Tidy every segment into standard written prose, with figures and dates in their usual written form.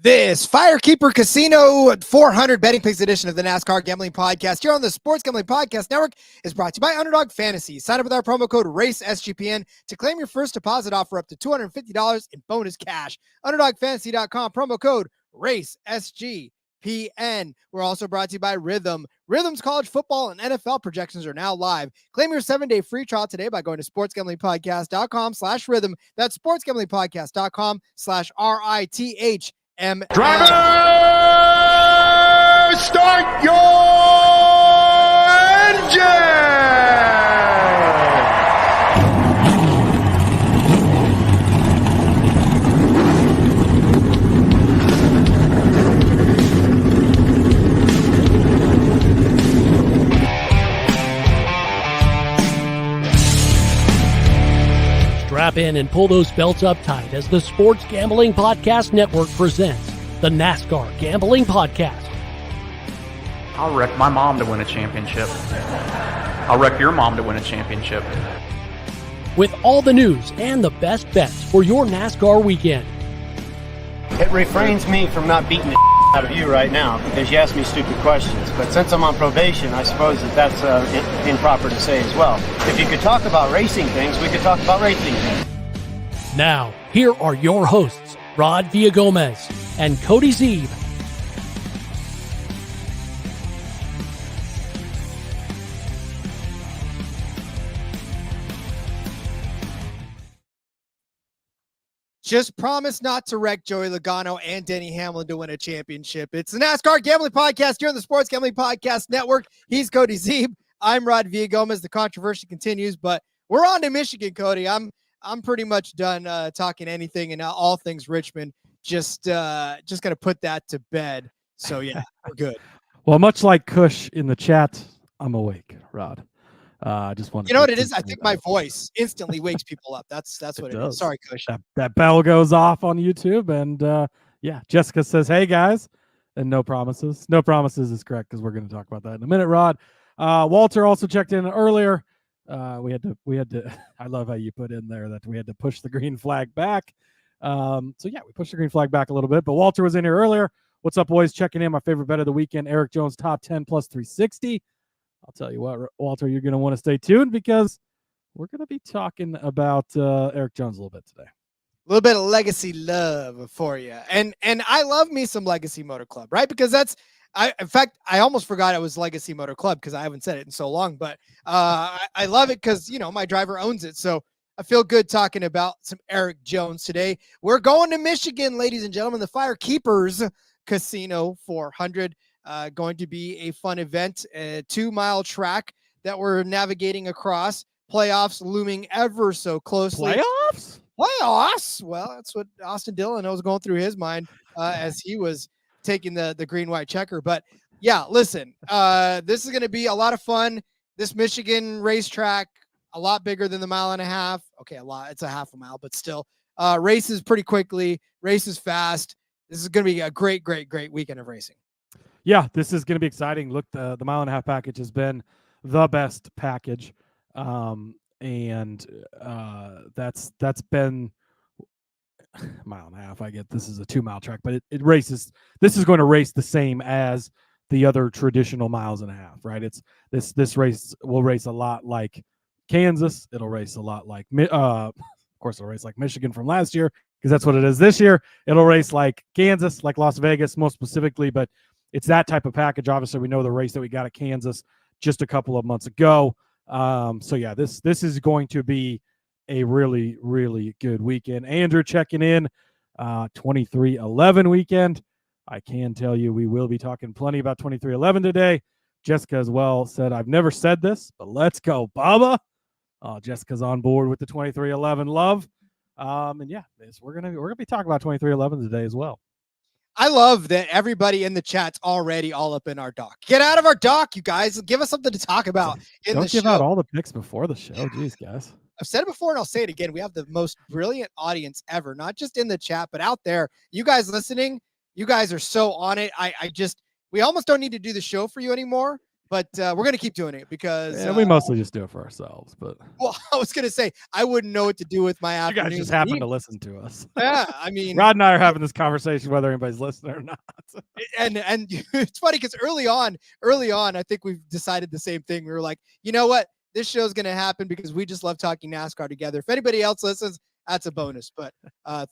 This FireKeepers Casino 400 Betting Picks edition of the NASCAR Gambling Podcast here on the Sports Gambling Podcast Network is brought to you by Underdog Fantasy. Sign up with our promo code RACESGPN to claim your first deposit offer up to $250 in bonus cash. UnderdogFantasy.com, promo code RACESGPN. We're also brought to you by Rhythm. Rhythm's college football and NFL projections are now live. Claim your 7-day free trial today by going to sportsgamblingpodcast.com/rhythm. That's sportsgamblingpodcast.com/RITH. Driver, start your engine! Strap in and pull those belts up tight as the Sports Gambling Podcast Network presents the NASCAR Gambling Podcast. I'll wreck my mom to win a championship. I'll wreck your mom to win a championship. With all the news and the best bets for your NASCAR weekend. It refrains me from not beating the out of you right now because you asked me stupid questions. But since I'm on probation, I suppose that's improper to say as well. If you could talk about racing things, we could talk about racing things. Now, here are your hosts, Rod Villagomez and Cody Zeeb. Just promise not to wreck Joey Logano and Denny Hamlin to win a championship. It's the NASCAR Gambling Podcast here on the Sports Gambling Podcast Network. He's Cody Zeeb. I'm Rod Villagomez. The controversy continues, but we're on to Michigan, Cody. I'm pretty much done talking anything and all things Richmond. Just gonna put that to bed. So yeah, we're good. Well, much like Kush in the chat, I'm awake, Rod. Just want you know what it is? I think my voice instantly wakes people up. That's what it is. Sorry, Kush. That bell goes off on YouTube, and yeah, Jessica says, "Hey guys," and no promises. No promises is correct because we're going to talk about that in a minute. Rod, Walter also checked in earlier. We had to. I love how you put in there that we had to push the green flag back. So yeah, we pushed the green flag back a little bit, but Walter was in here earlier. What's up, boys? Checking in. My favorite bet of the weekend: Eric Jones top 10 plus 360. I'll tell you what, Walter, you're going to want to stay tuned because we're going to be talking about Eric Jones a little bit today. A little bit of legacy love for you. And I love me some Legacy Motor Club, right? Because in fact, I almost forgot it was Legacy Motor Club because I haven't said it in so long, but I love it because, my driver owns it. So I feel good talking about some Eric Jones today. We're going to Michigan, ladies and gentlemen, the FireKeepers Casino 400. Going to be a fun event, a 2-mile track that we're navigating across. Playoffs looming ever so closely. Playoffs? Well, that's what Austin Dillion was going through his mind as he was taking the green-white checker. But yeah, listen, this is going to be a lot of fun. This Michigan racetrack, a lot bigger than the 1.5 miles. Okay, a lot. It's a half a mile, but still. Races pretty quickly. Races fast. This is going to be a great, great, great weekend of racing. Yeah, this is going to be exciting. Look, the 1.5 mile package has been the best package. And that's been 1.5 miles. I get this is a 2-mile track, but it races. This is going to race the same as the other traditional 1.5 miles, right? It's this race will race a lot like Kansas. It'll race a lot like, of course, it'll race like Michigan from last year because that's what it is this year. It'll race like Kansas, like Las Vegas, most specifically, but it's that type of package. Obviously, we know the race that we got at Kansas just a couple of months ago. So yeah, this is going to be a really, really good weekend. Andrew checking in, 23-11 weekend. I can tell you we will be talking plenty about 23-11 today. Jessica as well said, I've never said this, but let's go, Bubba. Jessica's on board with the 23-11 love. And yeah, we're gonna be talking about 23-11 today as well. I love that everybody in the chat's already all up in our doc. Get out of our doc, you guys. Give us something to talk about in the show. Don't give out all the picks before the show. Jeez, guys. I've said it before and I'll say it again. We have the most brilliant audience ever, not just in the chat, but out there. You guys listening, you guys are so on it. We almost don't need to do the show for you anymore But we're gonna keep doing it because we mostly just do it for ourselves. But well, I was gonna say I wouldn't know what to do with my you afternoon. guys just happen to listen to us. Yeah, I mean, Rod and I are having this conversation whether anybody's listening or not. and it's funny because early on, I think we've decided the same thing. We were like, you know what, this show's gonna happen because we just love talking NASCAR together. If anybody else listens, that's a bonus. But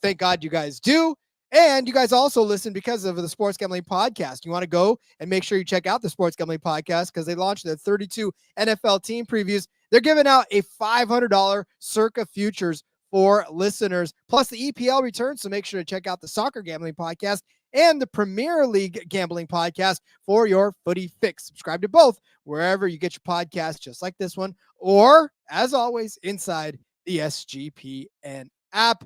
thank God you guys do. And you guys also listen because of the Sports Gambling Podcast. You want to go and make sure you check out the Sports Gambling Podcast because they launched their 32 NFL team previews. They're giving out a $500 Circa Futures for listeners, plus the EPL returns. So make sure to check out the Soccer Gambling Podcast and the Premier League Gambling Podcast for your footy fix. Subscribe to both wherever you get your podcasts, just like this one, or as always, inside the SGPN app.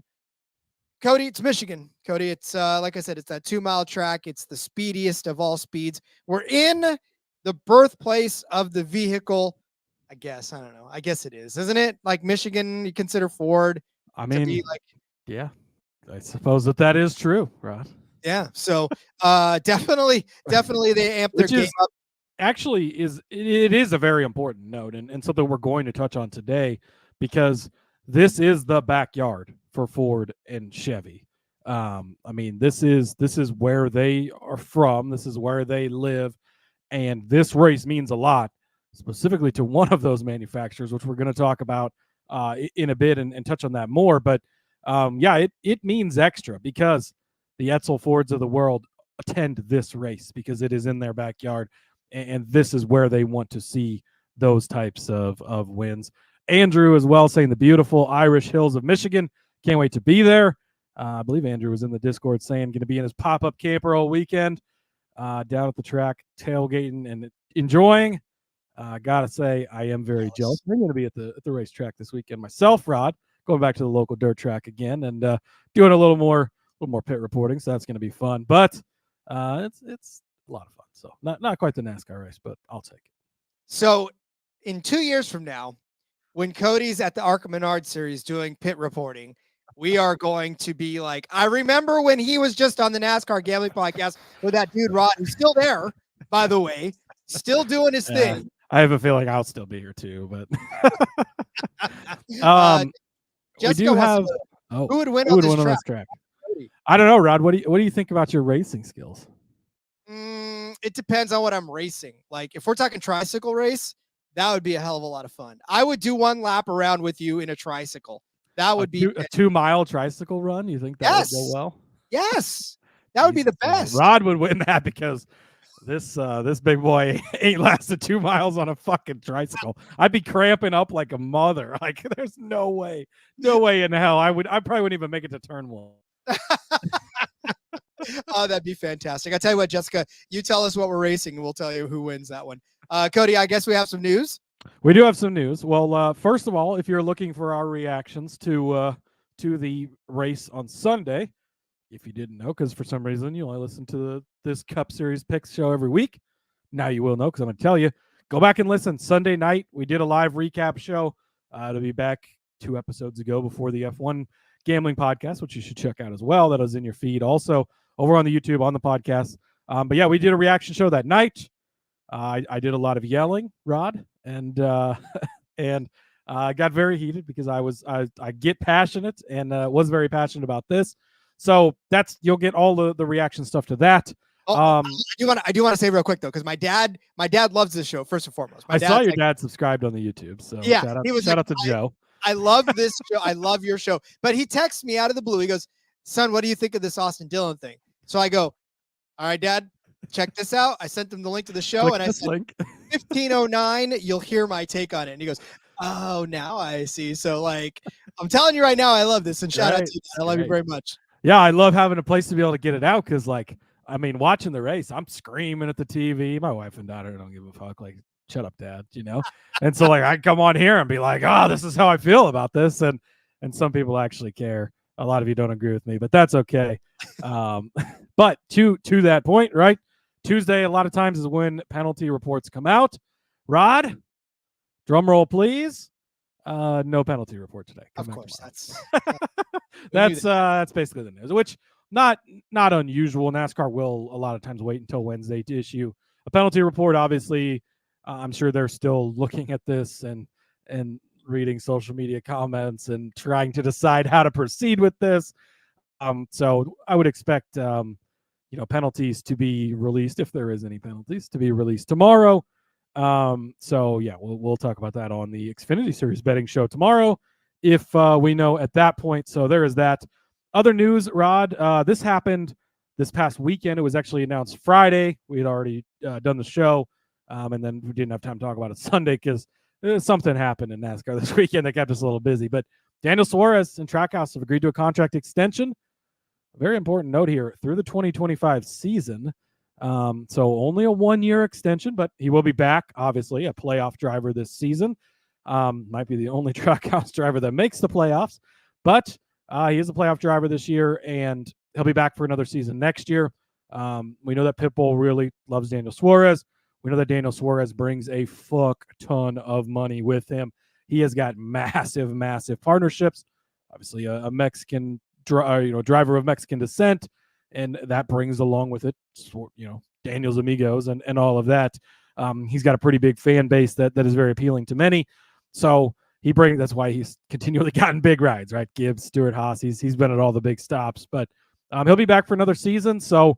Cody, it's Michigan. Cody, it's like I said, it's that 2-mile track. It's the speediest of all speeds. We're in the birthplace of the vehicle. I guess. I don't know. I guess it is, isn't it? Like Michigan, you consider Ford. I mean, yeah, I suppose that is true, Rod. Yeah. So definitely they amp their game up. Actually, it is a very important note and something we're going to touch on today because this is the backyard for Ford and Chevy. I mean, this is where they are from. This is where they live. And this race means a lot, specifically to one of those manufacturers, which we're going to talk about in a bit and touch on that more. But yeah, it means extra because the Etzel Fords of the world attend this race because it is in their backyard. And this is where they want to see those types of wins. Andrew as well saying the beautiful Irish hills of Michigan. Can't wait to be there. I believe Andrew was in the Discord saying going to be in his pop-up camper all weekend down at the track, tailgating and enjoying. Gotta say, I am very jealous. I'm going to be at the racetrack this weekend myself, Rod, going back to the local dirt track again and doing a little more pit reporting. So that's going to be fun. But it's a lot of fun. So not quite the NASCAR race, but I'll take it. So in 2 years from now, when Cody's at the ARCA Menard Series doing pit reporting, we are going to be like, I remember when he was just on the NASCAR Gambling Podcast with that dude Rod, who's still there, by the way, still doing his thing. I have a feeling I'll still be here too, but we do have who would win on this this track? I don't know, Rod. What do you think about your racing skills? It depends on what I'm racing. Like if we're talking tricycle race, that would be a hell of a lot of fun. I would do one lap around with you in a tricycle. That would be a 2-mile tricycle run. You think that would go well? Yes, that would be the best. Rod would win that because this big boy ain't lasted 2 miles on a fucking tricycle. I'd be cramping up like a mother. Like there's no way in hell I probably wouldn't even make it to turn 1. Oh, that'd be fantastic. I tell you what, Jessica, you tell us what we're racing and we'll tell you who wins that one. Cody, I guess we have some news. We do have some news. Well, first of all, if you're looking for our reactions to the race on Sunday, if you didn't know, because for some reason you only listen to this Cup Series picks show every week, now you will know because I'm going to tell you. Go back and listen. Sunday night, we did a live recap show. It'll be back 2 episodes ago before the F1 Gambling Podcast, which you should check out as well. That is in your feed also over on the YouTube, on the podcast. But yeah, we did a reaction show that night. I did a lot of yelling, Rod, and got very heated because I get passionate and was very passionate about this. So you'll get all the reaction stuff to that. I do want to say real quick though, because my dad loves this show first and foremost. I saw your dad subscribed on the YouTube, so yeah, shout out to Joe. I love this show. I love your show. But he texts me out of the blue. He goes, "Son, what do you think of this Austin Dillion thing?" So I go, "All right, Dad, check this out." I sent him the link to the show, and I said, 1509, you'll hear my take on it. And he goes, "Oh, now I see." So like, I'm telling you right now, I love this, and shout out to you. I love you very much. Yeah, I love having a place to be able to get it out because, like, I mean, watching the race, I'm screaming at the TV. My wife and daughter don't give a fuck. Like, shut up, Dad, you know? And so, like, I come on here and be like, oh, this is how I feel about this. And some people actually care. A lot of you don't agree with me, but that's okay. But to that point, right? Tuesday, a lot of times is when penalty reports come out. Rod, drum roll, please. No penalty report today. Of course, that's basically the news, which not unusual. NASCAR will a lot of times wait until Wednesday to issue a penalty report. Obviously, I'm sure they're still looking at this and reading social media comments and trying to decide how to proceed with this. So I would expect penalties to be released, if there is any penalties, to be released tomorrow. So yeah, we'll talk about that on the Xfinity Series betting show tomorrow, if we know at that point. So there is that. Other news, Rod. This happened this past weekend. It was actually announced Friday. We had already done the show, and then we didn't have time to talk about it Sunday because something happened in NASCAR this weekend that kept us a little busy. But Daniel Suarez and Trackhouse have agreed to a contract extension. A very important note here, through the 2025 season. So only a 1-year extension, but he will be back, obviously, a playoff driver this season. Might be the only Trackhouse driver that makes the playoffs, but he is a playoff driver this year, and he'll be back for another season next year. We know that Pitbull really loves Daniel Suarez. We know that Daniel Suarez brings a fuck ton of money with him. He has got massive, massive partnerships. Obviously, a Mexican driver of Mexican descent, and that brings along with it, Daniel's amigos and all of that. He's got a pretty big fan base that is very appealing to many. So that's why he's continually gotten big rides, right? Gibbs, Stewart Haas, he's been at all the big stops, but he'll be back for another season. So,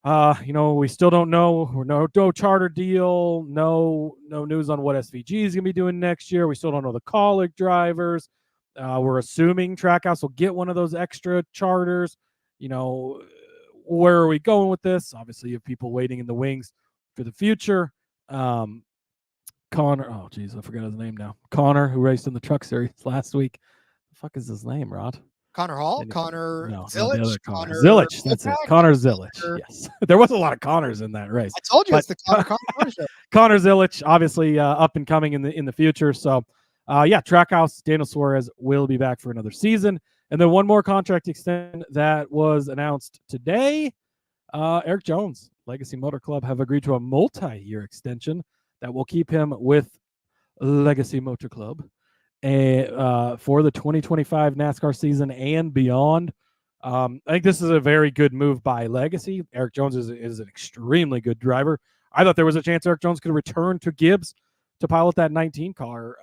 we still don't know. No charter deal, no news on what SVG is going to be doing next year. We still don't know the Kaulig drivers. We're assuming Trackhouse will get one of those extra charters. Where are we going with this? Obviously, you have people waiting in the wings for the future. Connor, oh geez, I forgot his name now. Connor, who raced in the Truck Series last week. The fuck is his name, Rod? Connor Hall, Connor no, Zillich, Connor Zillich. That's it. Connor Zillich. Yes, there was a lot of Connors in that race. I told you it's the Connor show. Connor Zillich, obviously up and coming in the future. So, Trackhouse, Daniel Suarez will be back for another season, and then one more contract extension that was announced today. Eric Jones, Legacy Motor Club, have agreed to a multi-year extension that will keep him with Legacy Motor Club for the 2025 NASCAR season and beyond. I think this is a very good move by Legacy. Eric Jones is an extremely good driver. I thought there was a chance Eric Jones could return to Gibbs to pilot that 19 car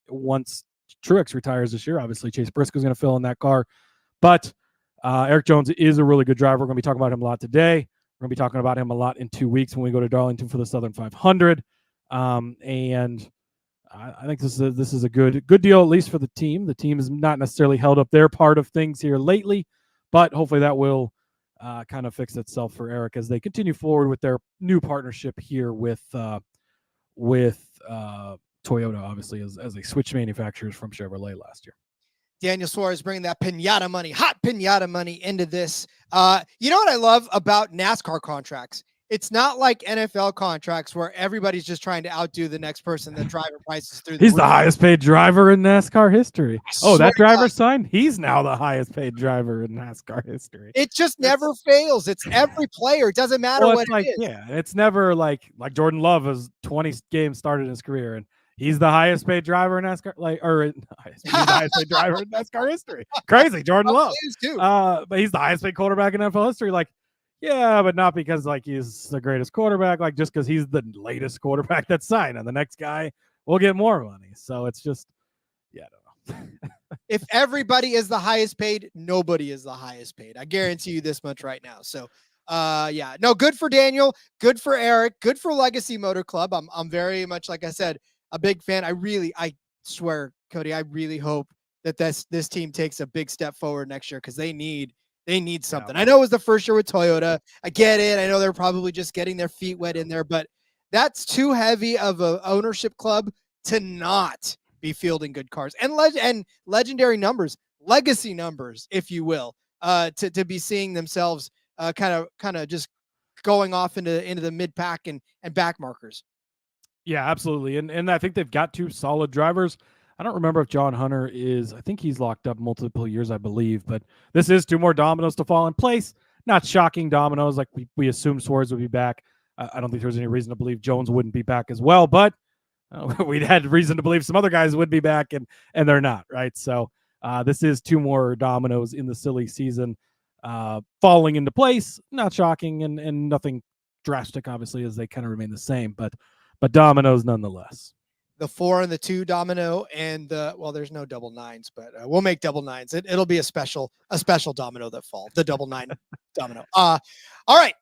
once Truex retires this year. Obviously, Chase Briscoe's going to fill in that car. But Eric Jones is a really good driver. We're going to be talking about him a lot today. We're going to be talking about him a lot in 2 weeks when we go to Darlington for the Southern 500. And I think this is a good deal, at least for the team. The team has not necessarily held up their part of things here lately, but hopefully that will kind of fix itself for Eric as they continue forward with their new partnership here with Toyota, obviously, as they switched manufacturers from Chevrolet last year. Daniel Suarez bringing that pinata money, hot pinata money into this. You know what I love about NASCAR contracts? It's not like NFL contracts where everybody's just trying to outdo the next person. The driver prices through. He's the highest paid driver in NASCAR history. Oh, that driver God. signed? He's now the highest paid driver in NASCAR history. It just never fails. It's every player. It doesn't matter what it is. Yeah, it's never like Jordan Love has 20 games started in his career, and he's the highest paid driver in NASCAR, he's the highest paid driver in NASCAR history. Crazy, Jordan Love. But he's the highest paid quarterback in NFL history. Yeah, but not because he's the greatest quarterback, just because he's the latest quarterback that's signed, and the next guy will get more money. So it's just, I don't know. If everybody is the highest paid, nobody is the highest paid. I guarantee you this much right now. So, good for Daniel, good for Eric, good for Legacy Motor Club. I'm very much, like I said, a big fan. I swear, Cody, I really hope that this team takes a big step forward next year because they need something. I know it was the first year with Toyota. I get it. I know they're probably just getting their feet wet in there, but that's too heavy of an ownership club to not be fielding good cars and legendary numbers, legacy numbers, if you will, to be seeing themselves kind of just going off into the mid pack and back markers. Yeah, absolutely. And I think they've got two solid drivers. I don't remember if John Hunter I think he's locked up multiple years, I believe, but this is two more dominoes to fall in place. Not shocking dominoes. Like we assumed Suarez would be back. I don't think there was any reason to believe Jones wouldn't be back as well, but we'd had reason to believe some other guys would be back and they're not, right? So this is two more dominoes in the silly season falling into place. Not shocking and nothing drastic, obviously, as they kind of remain the same, but but dominoes nonetheless. The 4 and the 2 domino, and there's no double nines, but we'll make double nines. It'll be a special domino that fall. The double 9 domino. All right.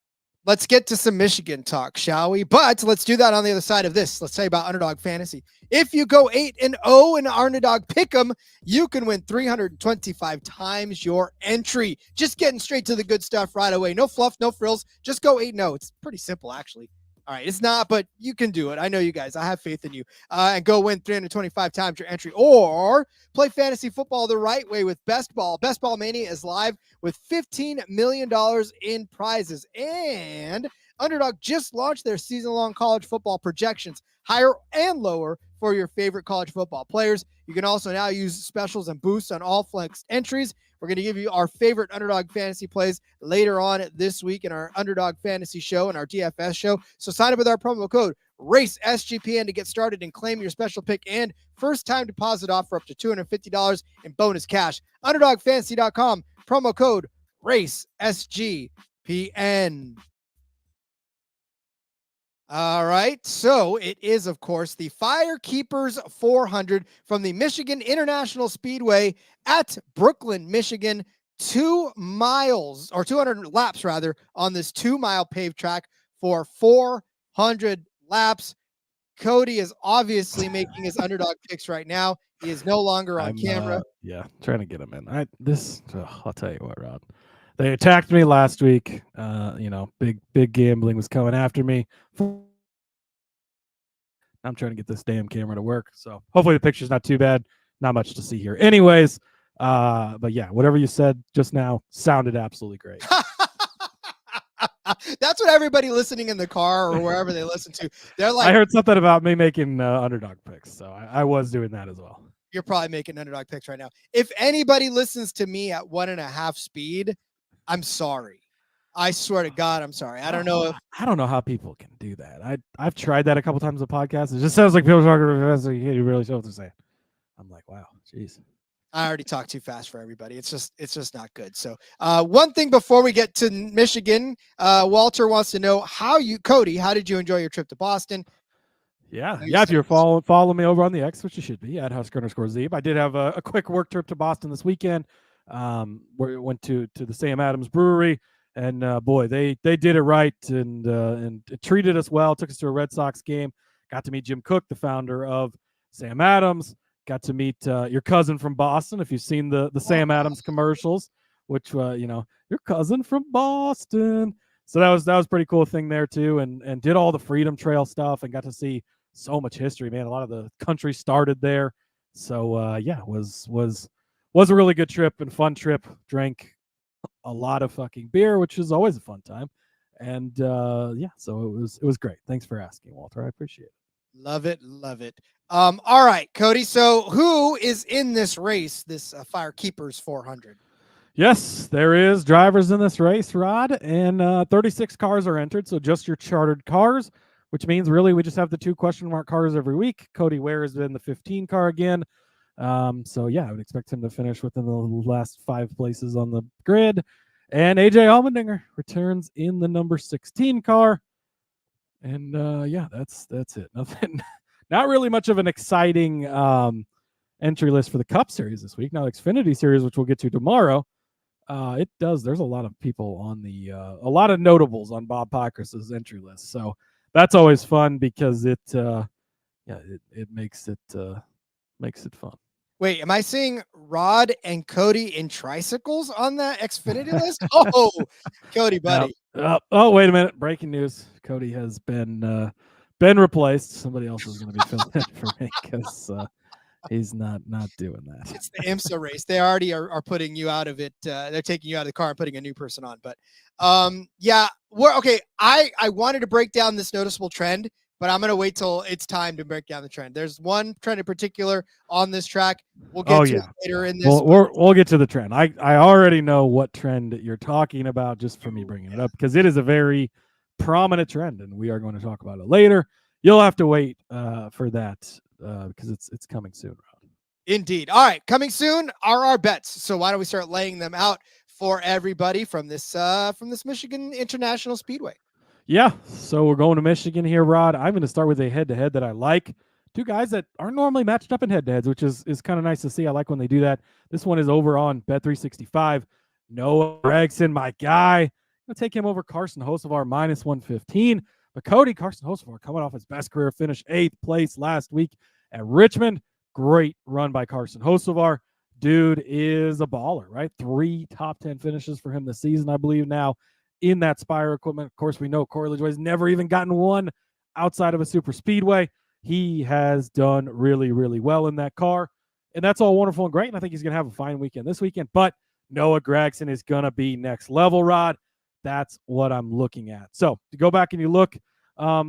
Let's get to some Michigan talk, shall we? But let's do that on the other side of this. Let's tell you about Underdog Fantasy. If you go 8-0 in Underdog Pick'em, you can win 325 times your entry. Just getting straight to the good stuff right away. No fluff, no frills. Just go 8-0. It's pretty simple, actually. All right, it's not, but you can do it. I know you guys. I have faith in you. And go win 325 times your entry. Or play fantasy football the right way with Best Ball. Best Ball Mania is live with $15 million in prizes. And Underdog just launched their season-long college football projections, higher and lower, for your favorite college football players. You can also now use specials and boosts on all flexed entries. We're going to give you our favorite Underdog Fantasy plays later on this week in our Underdog Fantasy show and our DFS show. So sign up with our promo code RACESGPN to get started and claim your special pick and first-time deposit offer up to $250 in bonus cash. UnderdogFantasy.com, promo code RACESGPN. All right, so it is, of course, the FireKeepers 400 from the Michigan International Speedway at Brooklyn, Michigan. 2 miles, or 200 laps, rather, on this 2-mile paved track for 400 laps. Cody is obviously making his underdog picks right now. He is no longer on camera. Trying to get him in. I'll tell you what, Rod. They attacked me last week. Big gambling was coming after me. I'm trying to get this damn camera to work. So hopefully the picture's not too bad. Not much to see here. Anyways, but yeah, whatever you said just now sounded absolutely great. That's what everybody listening in the car or wherever they listen to. They're like, I heard something about me making underdog picks. So I was doing that as well. You're probably making underdog picks right now. If anybody listens to me at 1.5 speed, I'm sorry. I swear to God, I'm sorry. I don't know how people can do that. I've tried that a couple times on podcasts. It just sounds like people talking really fast. So you can't really know what they're saying. I'm like, wow, jeez. I already talked too fast for everybody. It's just not good. So one thing before we get to Michigan, Walter wants to know Cody, how did you enjoy your trip to Boston? Yeah. If you're follow me over on the X, which you should be at Husker_Zeeb. I did have a quick work trip to Boston this weekend. Where we went to the Sam Adams Brewery, and boy, they did it right and treated us well. Took us to a Red Sox game. Got to meet Jim Cook, the founder of Sam Adams. Got to meet your cousin from Boston. If you've seen the Sam Adams commercials, which your cousin from Boston. So that was a pretty cool thing there too, and did all the Freedom Trail stuff and got to see so much history. Man, a lot of the country started there. So was a really good trip and fun trip. Drank a lot of fucking beer, which is always a fun time. And so it was great. Thanks for asking, Walter. I appreciate it. Love it. All right, Cody. So who is in this race, this FireKeepers 400? Yes, there is drivers in this race, Rod, and 36 cars are entered. So just your chartered cars, which means really we just have the 2 question mark cars every week. Cody Ware is in the 15 car again. So yeah, I would expect him to finish within the last 5 places on the grid. And AJ Allmendinger returns in the number 16 car. And that's it. Nothing, not really much of an exciting entry list for the Cup Series this week. Now Xfinity Series, which we'll get to tomorrow, there's a lot of people on a lot of notables on Bob Pockrass's entry list. So that's always fun because it makes it fun. Wait, am I seeing Rod and Cody in tricycles on that Xfinity list? Oh, Cody, buddy. Oh, wait a minute. Breaking news. Cody has been replaced. Somebody else is going to be filling in for me because he's not doing that. It's the IMSA race. They already are putting you out of it. They're taking you out of the car and putting a new person on. But we're okay. I wanted to break down this noticeable trend, but I'm going to wait till it's time to break down the trend. There's one trend in particular on this track. We'll get to it later in this. We'll get to the trend. I already know what trend you're talking about just for me bringing it up because it is a very prominent trend, and we are going to talk about it later. You'll have to wait for that because it's coming soon, Rob. Indeed. All right, coming soon are our bets. So why don't we start laying them out for everybody from this Michigan International Speedway? Yeah, so we're going to Michigan here, Rod. I'm going to start with a head-to-head that I like. Two guys that aren't normally matched up in head-to-heads, which is kind of nice to see. I like when they do that. This one is over on Bet365. Noah Gregson, my guy. I'm going to take him over Carson Hocevar minus 115. But Cody, Carson Hocevar coming off his best career finish, 8th place last week at Richmond. Great run by Carson Hocevar. Dude is a baller, right? 3 top 10 finishes for him this season, I believe now, in that Spire equipment. Of course, we know Corey LaJoie's never even gotten one outside of a super speedway. He has done really, really well in that car. And that's all wonderful and great. And I think he's going to have a fine weekend this weekend. But Noah Gregson is going to be next level, Rod. That's what I'm looking at. So to go back and you look, I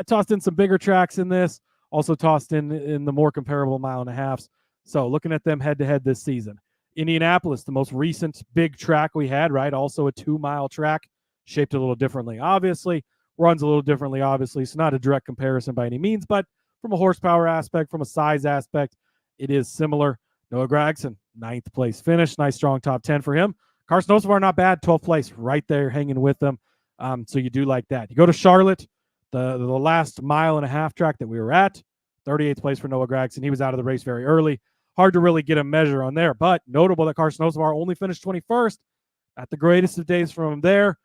tossed in some bigger tracks in this. Also tossed in the more comparable 1.5 miles. So looking at them head-to-head this season. Indianapolis, the most recent big track we had, right? Also a 2-mile track, shaped a little differently, obviously. Runs a little differently, obviously. So not a direct comparison by any means, but from a horsepower aspect, from a size aspect, it is similar. Noah Gregson, 9th place finish. Nice, strong top 10 for him. Carson Hocevar, not bad. 12th place, right there, hanging with them. So you do like that. You go to Charlotte, the last 1.5 mile track that we were at, 38th place for Noah Gregson. He was out of the race very early. Hard to really get a measure on there, but notable that Carson Hocevar only finished 21st. At the greatest of days from him there.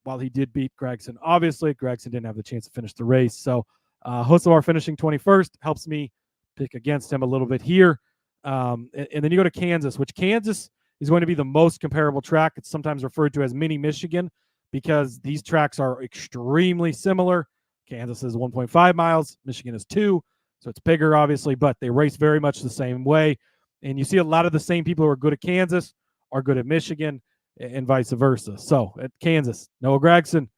While he did beat Gregson, obviously, Gregson didn't have the chance to finish the race. So Hocevar finishing 21st helps me pick against him a little bit here. And then you go to Kansas, which Kansas is going to be the most comparable track. It's sometimes referred to as mini Michigan because these tracks are extremely similar. Kansas is 1.5 miles. Michigan is 2. So it's bigger, obviously, but they race very much the same way. And you see a lot of the same people who are good at Kansas are good at Michigan and vice versa. So at Kansas, Noah Gregson,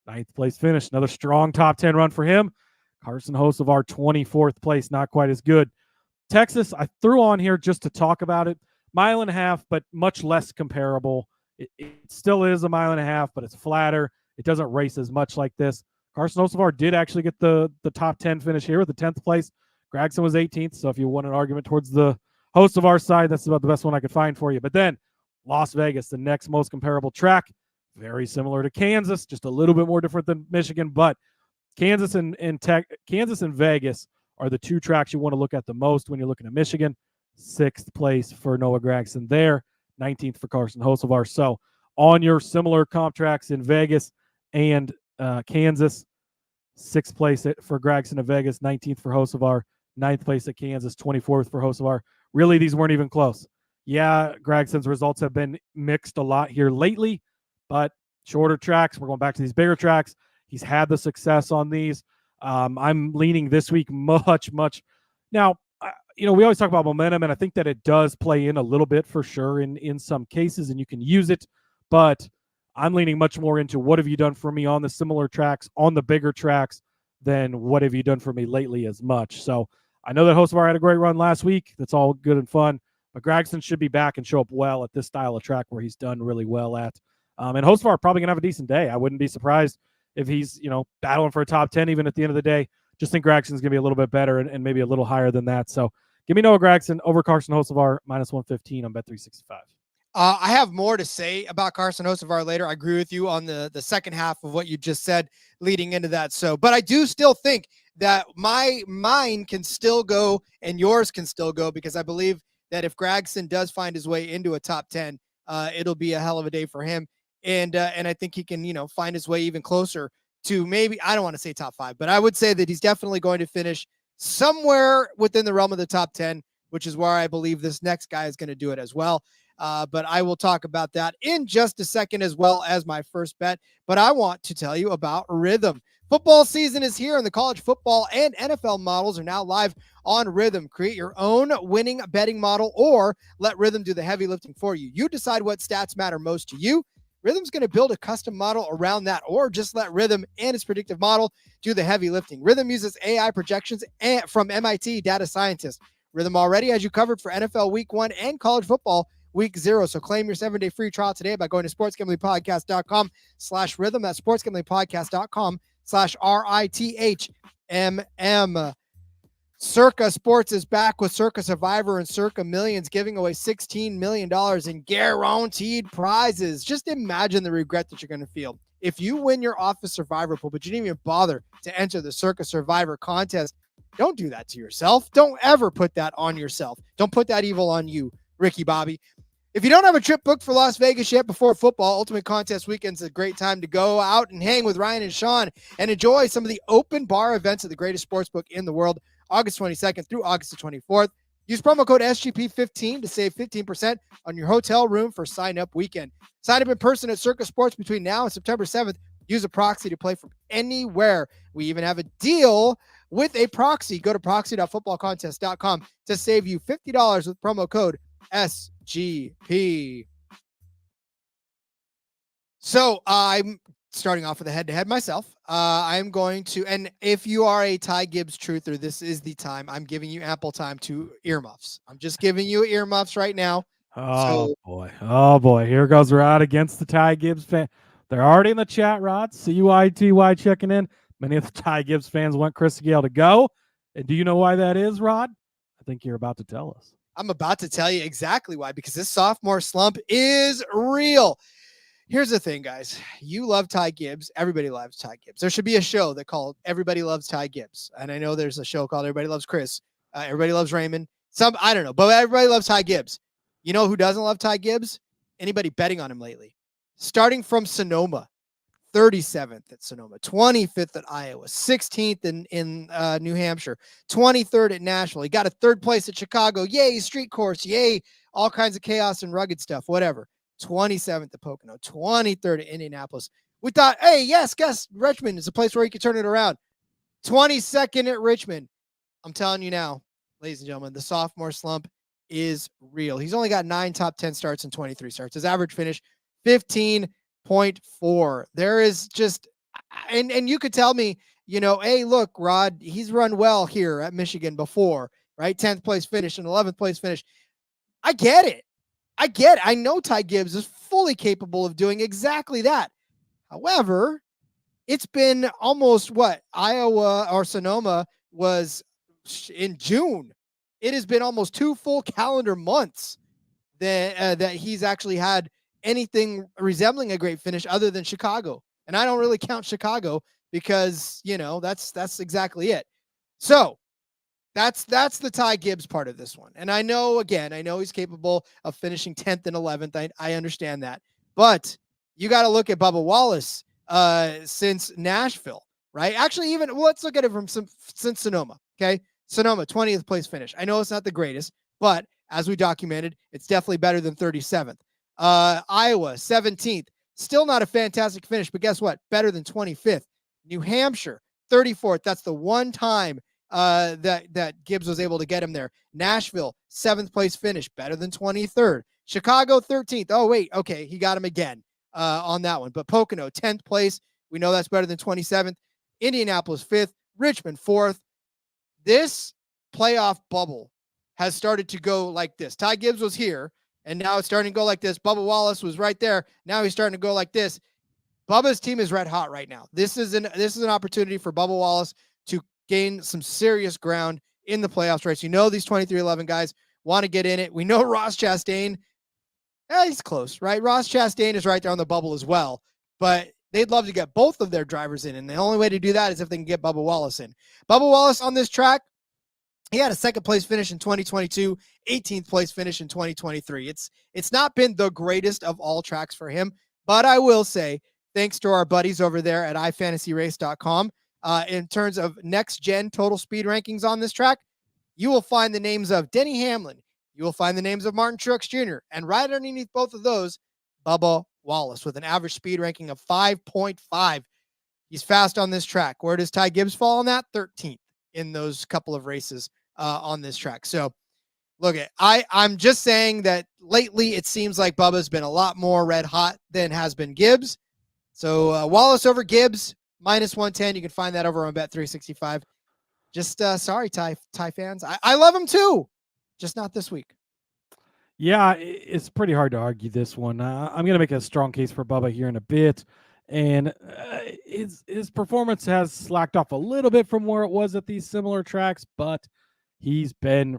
9th place finish. Another strong top 10 run for him. Carson Hocevar, 24th place, not quite as good. Texas, I threw on here just to talk about it. 1.5 miles, but much less comparable. It still is a 1.5 miles, but it's flatter. It doesn't race as much like this. Carson Hocevar did actually get the top 10 finish here with the 10th place. Gregson was 18th, so if you want an argument towards the Hocevar side, that's about the best one I could find for you. But then Las Vegas, the next most comparable track, very similar to Kansas, just a little bit more different than Michigan, but Kansas and Vegas are the 2 tracks you want to look at the most when you're looking at Michigan. 6th place for Noah Gregson there, 19th for Carson Hocevar. So on your similar comp tracks in Vegas and Kansas, 6th place for Gregson at Vegas, 19th for Hocevar, 9th place at Kansas, 24th for Hocevar. Really, these weren't even close. Yeah, Gregson's results have been mixed a lot here lately, but shorter tracks, we're going back to these bigger tracks. He's had the success on these. I'm leaning this week much. Now, we always talk about momentum, and I think that it does play in a little bit for sure in some cases, and you can use it, but I'm leaning much more into what have you done for me on the similar tracks, on the bigger tracks, than what have you done for me lately as much. So I know that Hocevar had a great run last week. That's all good and fun. But Gregson should be back and show up well at this style of track where he's done really well at. And Hocevar probably going to have a decent day. I wouldn't be surprised if he's, battling for a top 10 even at the end of the day. Just think Gregson's going to be a little bit better and maybe a little higher than that. So give me Noah Gregson over Carson Hocevar, minus 115 on Bet365. I have more to say about Carson Hocevar later. I agree with you on the second half of what you just said leading into that. So, but I do still think that mine can still go and yours can still go, because I believe that if Gregson does find his way into a top 10, it'll be a hell of a day for him. And I think he can, find his way even closer to maybe, I don't want to say top 5, but I would say that he's definitely going to finish somewhere within the realm of the top 10, which is where I believe this next guy is going to do it as well. But I will talk about that in just a second, as well as my first bet. But I want to tell you about Rhythm. Football season is here, and the college football and NFL models are now live on Rhythm. Create your own winning betting model or let Rhythm do the heavy lifting for you. You decide what stats matter most to you. Rhythm's going to build a custom model around that, or just let Rhythm and its predictive model do the heavy lifting. Rhythm uses AI projections from MIT data scientists. Rhythm already has you covered for NFL Week 1 and college football Week 0. So claim your 7-day free trial today by going to sportsgamblingpodcast.com/rhythm. That's sportsgamblingpodcast.com/RITHMM. Circa Sports is back with Circa Survivor and Circa Millions, giving away $16 million in guaranteed prizes. Just imagine the regret that you're going to feel If you win your office survivor pool, but you didn't even bother to enter the Circa Survivor contest, don't do that to yourself. Don't ever put that on yourself. Don't put that evil on you, Ricky Bobby. If you don't have a trip booked for Las Vegas yet before football, Ultimate Contest Weekend's a great time to go out and hang with Ryan and Sean and enjoy some of the open bar events of the greatest sports book in the world, August 22nd through August the 24th. Use promo code SGP15 to save 15% on your hotel room for sign-up weekend. Sign up in person at Circa Sports between now and September 7th. Use a proxy to play from anywhere. We even have a deal with a proxy. Go to proxy.footballcontest.com to save you $50 with promo code SGP. So I'm starting off with a head-to-head myself. I'm going to, and if you are a Ty Gibbs truther, this is the time. I'm giving you ample time to earmuffs. I'm just giving you earmuffs right now. Oh boy. Here goes Rod against the Ty Gibbs fan. They're already in the chat, Rod. CUITY checking in. Many of the Ty Gibbs fans want Chris Gale to go. And do you know why that is, Rod? I think you're about to tell us. I'm about to tell you exactly why, because this sophomore slump is real. Here's the thing, guys. You love Ty Gibbs. Everybody loves Ty Gibbs. There should be a show that called Everybody Loves Ty Gibbs. And I know there's a show called Everybody Loves Chris. Everybody loves Raymond. I don't know, but everybody loves Ty Gibbs. You know who doesn't love Ty Gibbs? Anybody betting on him lately. Starting from Sonoma, 37th at Sonoma, 25th at Iowa, 16th in New Hampshire, 23rd at Nashville. He got a third place at Chicago. Yay, street course. Yay, all kinds of chaos and rugged stuff, whatever. 27th at Pocono, 23rd at Indianapolis. We thought, hey, yes, guess Richmond is a place where you can turn it around. 22nd at Richmond. I'm telling you now, ladies and gentlemen, the sophomore slump is real. He's only got 9 top 10 starts and 23 starts. His average finish, 15.4. There is just, and you could tell me, hey, look, Rod, he's run well here at Michigan before, right? 10th place finish and 11th place finish. I get it. I know Ty Gibbs is fully capable of doing exactly that. However, it's been almost Iowa or Sonoma was in June. It has been almost 2 full calendar months that he's actually had anything resembling a great finish other than Chicago. And I don't really count Chicago because, that's exactly it. So that's the Ty Gibbs part of this one. And I know he's capable of finishing 10th and 11th. I understand that. But you got to look at Bubba Wallace since Nashville, right? Actually, let's look at it since Sonoma, okay? Sonoma, 20th place finish. I know it's not the greatest, but as we documented, it's definitely better than 37th. Iowa, 17th. Still not a fantastic finish, but guess what? Better than 25th. New Hampshire, 34th. That's the one time that Gibbs was able to get him there. Nashville, 7th place finish, better than 23rd. Chicago, 13th. Oh, wait. Okay, he got him again on that one. But Pocono, 10th place. We know that's better than 27th. Indianapolis, 5th. Richmond, 4th. This playoff bubble has started to go like this. Ty Gibbs was here, and now it's starting to go like this. Bubba Wallace was right there. Now he's starting to go like this. Bubba's team is red hot right now. This is an opportunity for Bubba Wallace to gain some serious ground in the playoffs race. These 23-11 guys want to get in it. We know Ross Chastain, he's close, right? Ross Chastain is right there on the bubble as well, but they'd love to get both of their drivers in, and the only way to do that is if they can get Bubba Wallace in. Bubba Wallace on this track, he had a 2nd place finish in 2022, 18th place finish in 2023. It's not been the greatest of all tracks for him, but I will say, thanks to our buddies over there at iFantasyRace.com, in terms of next-gen total speed rankings on this track, you will find the names of Denny Hamlin. You will find the names of Martin Truex Jr. And right underneath both of those, Bubba Wallace with an average speed ranking of 5.5. He's fast on this track. Where does Ty Gibbs fall on that? 13th in those couple of races on this track. So look, I'm just saying that lately it seems like Bubba's been a lot more red hot than has been Gibbs. So Wallace over Gibbs, -110. You can find that over on Bet365. Just sorry, Ty fans. I love him too, just not this week. Yeah, it's pretty hard to argue this one. I'm going to make a strong case for Bubba here in a bit. And his performance has slacked off a little bit from where it was at these similar tracks, but he's been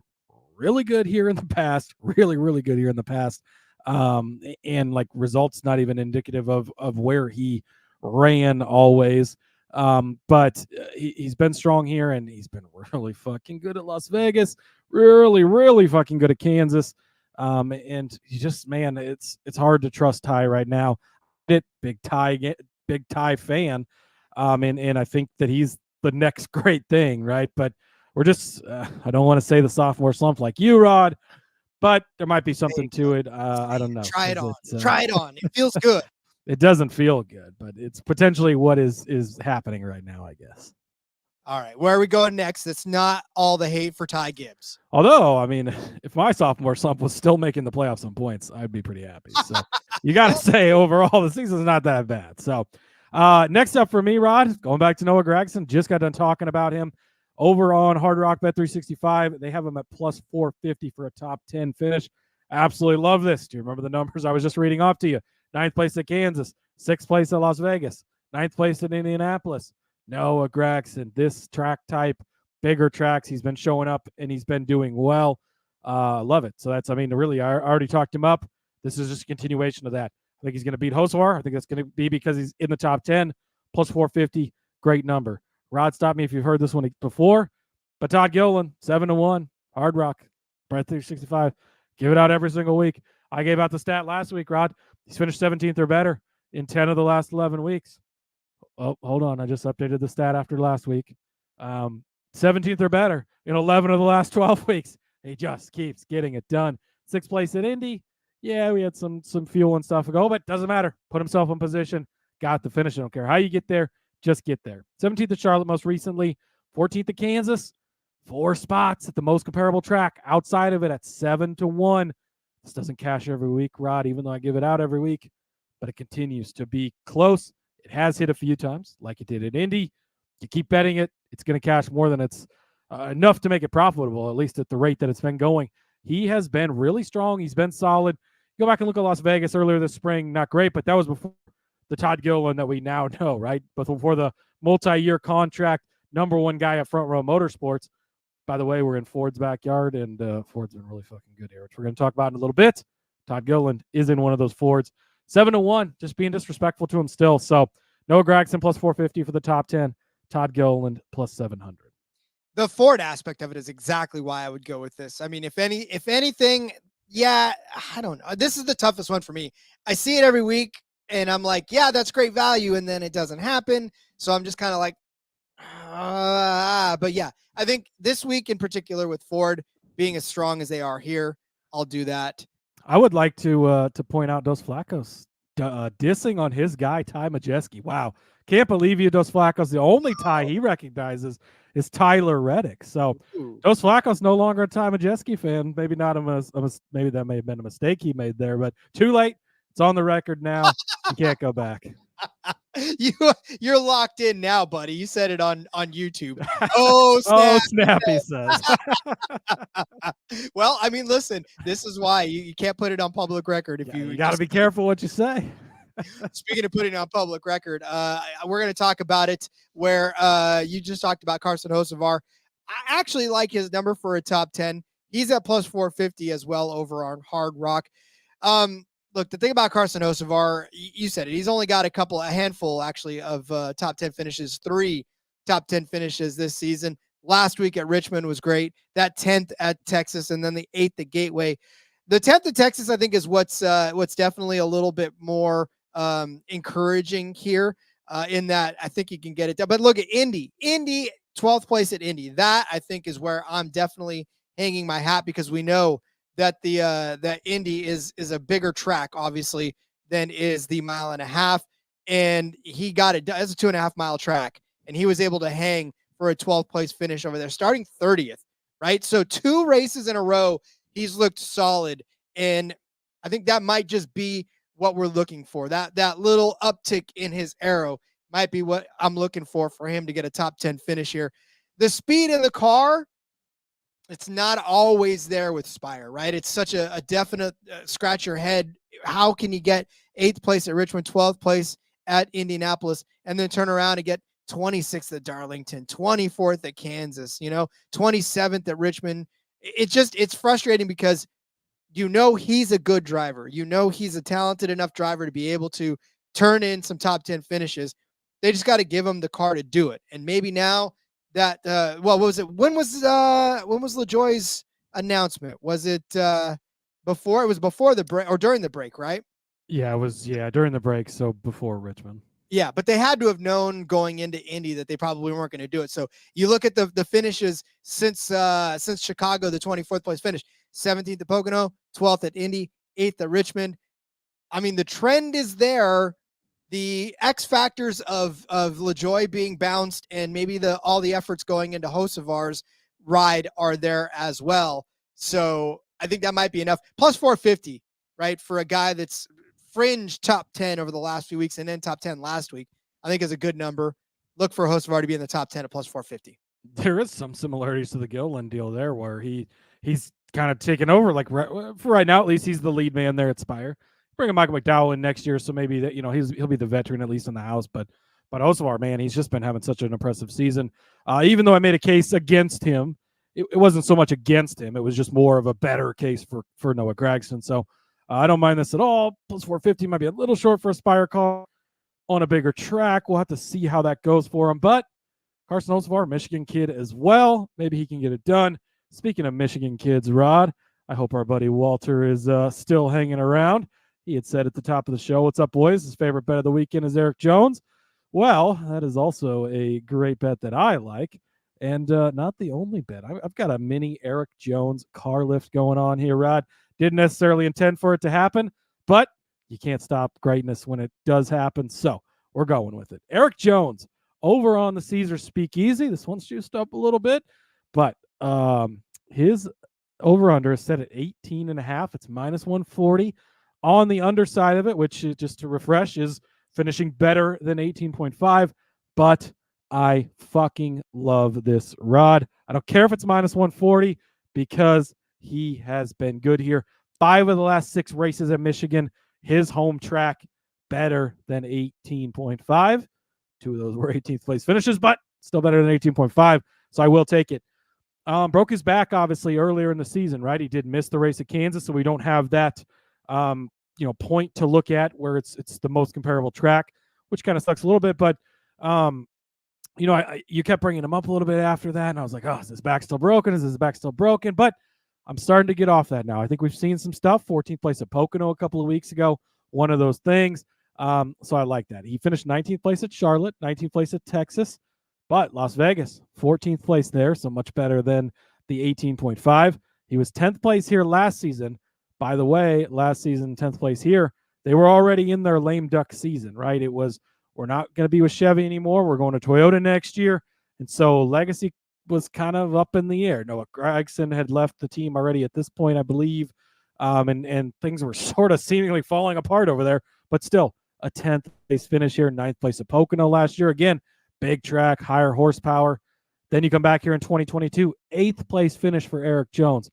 really good here in the past, really, really good here in the past. And like results not even indicative of where he ran always. But he's been strong here, and he's been really fucking good at Las Vegas, really, really fucking good at Kansas. And you just, man, it's hard to trust Ty right now. Big Ty fan. And I think that he's the next great thing, right? But we're just, I don't want to say the sophomore slump like you, Rod, but there might be something to it. I don't know. Try it on. Try it on. It feels good. It doesn't feel good, but it's potentially what is happening right now, I guess. All right, where are we going next? It's not all the hate for Ty Gibbs. Although, I mean, if my sophomore slump was still making the playoffs on points, I'd be pretty happy. So you got to say overall, the season's not that bad. So next up for me, Rod, going back to Noah Gragson, just got done talking about him over on Hard Rock Bet 365. They have him at plus 450 for a top 10 finish. Absolutely love this. Do you remember the numbers I was just reading off to you? 9th place at Kansas, 6th place at Las Vegas, 9th place at Indianapolis. Noah Gragson, this track type, bigger tracks, he's been showing up and he's been doing well. Love it. So that's, I mean, really, I already talked him up. This is just a continuation of that. I think he's going to beat Hoswar. I think that's going to be because he's in the top 10, plus 450. Great number. Rod, stop me if you've heard this one before. But Todd Gilliland, 7-1, Hard Rock, Bet 365. Give it out every single week. I gave out the stat last week, Rod. He's finished 17th or better in 10 of the last 11 weeks. Oh, hold on. I just updated the stat after last week. 17th or better in 11 of the last 12 weeks. He just keeps getting it done. 6th place at Indy. Yeah, we had some fuel and stuff ago, but doesn't matter. Put himself in position. Got the finish. I don't care how you get there. Just get there. 17th at Charlotte most recently. 14th at Kansas. 4 spots at the most comparable track. Outside of it at 7-1. This doesn't cash every week, Rod, even though I give it out every week. But it continues to be close. It has hit a few times, like it did at Indy. You keep betting it, it's going to cash more than it's enough to make it profitable, at least at the rate that it's been going. He has been really strong. He's been solid. Go back and look at Las Vegas earlier this spring. Not great, but that was before the Todd Gilliland that we now know, right? But before the multi-year contract, number one guy at Front Row Motorsports. By the way, we're in Ford's backyard, and Ford's been really fucking good here, which we're going to talk about in a little bit. Todd Gilliland is in one of those Fords. 7-1, just being disrespectful to him still. So Noah Gragson plus 450 for the top 10. Todd Gilliland plus 700. The Ford aspect of it is exactly why I would go with this. I mean, if anything, yeah, I don't know. This is the toughest one for me. I see it every week, and I'm like, yeah, that's great value, and then it doesn't happen. So I'm just kind of like, but yeah, I think this week in particular with Ford being as strong as they are here, I'll do that. I would like to point out Dos Flacos dissing on his guy, Ty Majeski. Wow. Can't believe you, Dos Flacos. The only Ty he recognizes is Tyler Reddick. So Dos Flacos no longer a Ty Majeski fan. Maybe not maybe that may have been a mistake he made there, but too late. It's on the record now. You can't go back. You're locked in now, buddy. You said it on YouTube. Oh, snap, snap, he says. Well, I mean, listen, this is why you can't put it on public record. If you got to be careful what you say. Speaking of putting it on public record, we're going to talk about it where you just talked about Carson Hocevar. I actually like his number for a top 10. He's at plus 450 as well over on Hard Rock. Look, the thing about Carson Hocevar, you said it. He's only got a handful actually of top 10 finishes, 3 top 10 finishes this season. Last week at Richmond was great. That 10th at Texas, and then the 8th at Gateway. The 10th at Texas, I think, is what's definitely a little bit more encouraging here in that I think you can get it done. But look at Indy, 12th place at Indy. That I think is where I'm definitely hanging my hat, because we know that that Indy is a bigger track, obviously, than is the 1.5 miles. And he got it done. It's a 2.5 mile track, and he was able to hang for a 12th place finish over there, starting 30th, right? So 2 races in a row, he's looked solid. And I think that might just be what we're looking for. That little uptick in his arrow might be what I'm looking for him to get a top 10 finish here. The speed in the car, it's not always there with Spire, right? It's such a definite scratch your head. How can you get 8th place at Richmond, 12th place at Indianapolis, and then turn around and get 26th at Darlington, 24th at Kansas, 27th at Richmond? It's frustrating because he's a good driver. He's a talented enough driver to be able to turn in some top 10 finishes. They just got to give him the car to do it. And maybe now that, what was it? When was LaJoie's announcement? Was it before? It was before the break or during the break, right? Yeah, it was during the break, so before Richmond. Yeah, but they had to have known going into Indy that they probably weren't going to do it. So you look at the finishes since Chicago, the 24th place finish, 17th at Pocono, 12th at Indy, 8th at Richmond. I mean, the trend is there. The X factors of LaJoie being bounced and maybe all the efforts going into Hocevar's ride are there as well. So I think that might be enough. Plus 450, right, for a guy that's fringe top 10 over the last few weeks and then top 10 last week, I think is a good number. Look for Hocevar to be in the top 10 at plus 450. There is some similarities to the Gilliland deal there where he's kind of taken over. Like for right now, at least he's the lead man there at Spire. Bringing Michael McDowell in next year, so maybe that he'll be the veteran at least in the house. But Hocevar, man, he's just been having such an impressive season. Even though I made a case against him, it wasn't so much against him. It was just more of a better case for Noah Gragson. So I don't mind this at all. Plus 450 might be a little short for a Spire car on a bigger track. We'll have to see how that goes for him. But Carson Hocevar, Michigan kid as well. Maybe he can get it done. Speaking of Michigan kids, Rod, I hope our buddy Walter is still hanging around. He had said at the top of the show, "What's up, boys? His favorite bet of the weekend is Eric Jones." Well, that is also a great bet that I like, and not the only bet. I've got a mini Eric Jones car lift going on here, Rod. Didn't necessarily intend for it to happen, but you can't stop greatness when it does happen, so we're going with it. Eric Jones over on the Caesar Speakeasy. This one's juiced up a little bit, but his over-under is set at 18.5. It's minus 140. On the underside of it, which is, just to refresh, is finishing better than 18.5, but I fucking love this Rod. I don't care if it's minus 140 because he has been good here. 5 of the last 6 races at Michigan, his home track, better than 18.5. 2 of those were 18th place finishes, but still better than 18.5, so I will take it. Broke his back, obviously, earlier in the season, right? He did miss the race at Kansas, so we don't have that point to look at where it's the most comparable track, which kind of sucks a little bit. But you kept bringing him up a little bit after that, and I was like, oh, is his back still broken? Is his back still broken? But I'm starting to get off that now. I think we've seen some stuff. 14th place at Pocono a couple of weeks ago, one of those things. So I like that. He finished 19th place at Charlotte, 19th place at Texas, but Las Vegas, 14th place there, so much better than the 18.5. He was 10th place here last season. By the way, last season, 10th place here, they were already in their lame duck season, right? It was, we're not going to be with Chevy anymore. We're going to Toyota next year. And so legacy was kind of up in the air. Noah Gragson had left the team already at this point, I believe. And things were sort of seemingly falling apart over there. But still, a 10th place finish here, 9th place at Pocono last year. Again, big track, higher horsepower. Then you come back here in 2022, 8th place finish for Eric Jones.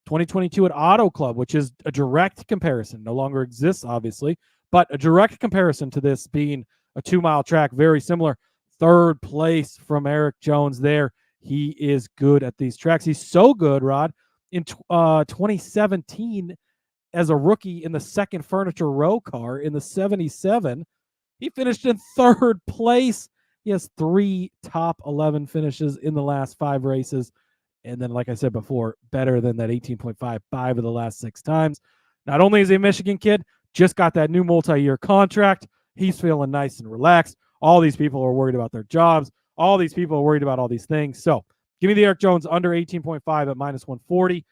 2022 at Auto Club, which is a direct comparison, no longer exists, obviously, but a direct comparison to this being a 2-mile track, very similar. 3rd place from Eric Jones there. He is good at these tracks. He's so good, Rod. In 2017, as a rookie in the 2nd Furniture Row car in the 77, he finished in 3rd place. He has 3 top 11 finishes in the last 5 races. And then, like I said before, better than that 18.5, 5 of the last 6 times. Not only is he a Michigan kid, just got that new multi-year contract. He's feeling nice and relaxed. All these people are worried about their jobs. All these people are worried about all these things. So give me the Eric Jones under 18.5 at minus 140.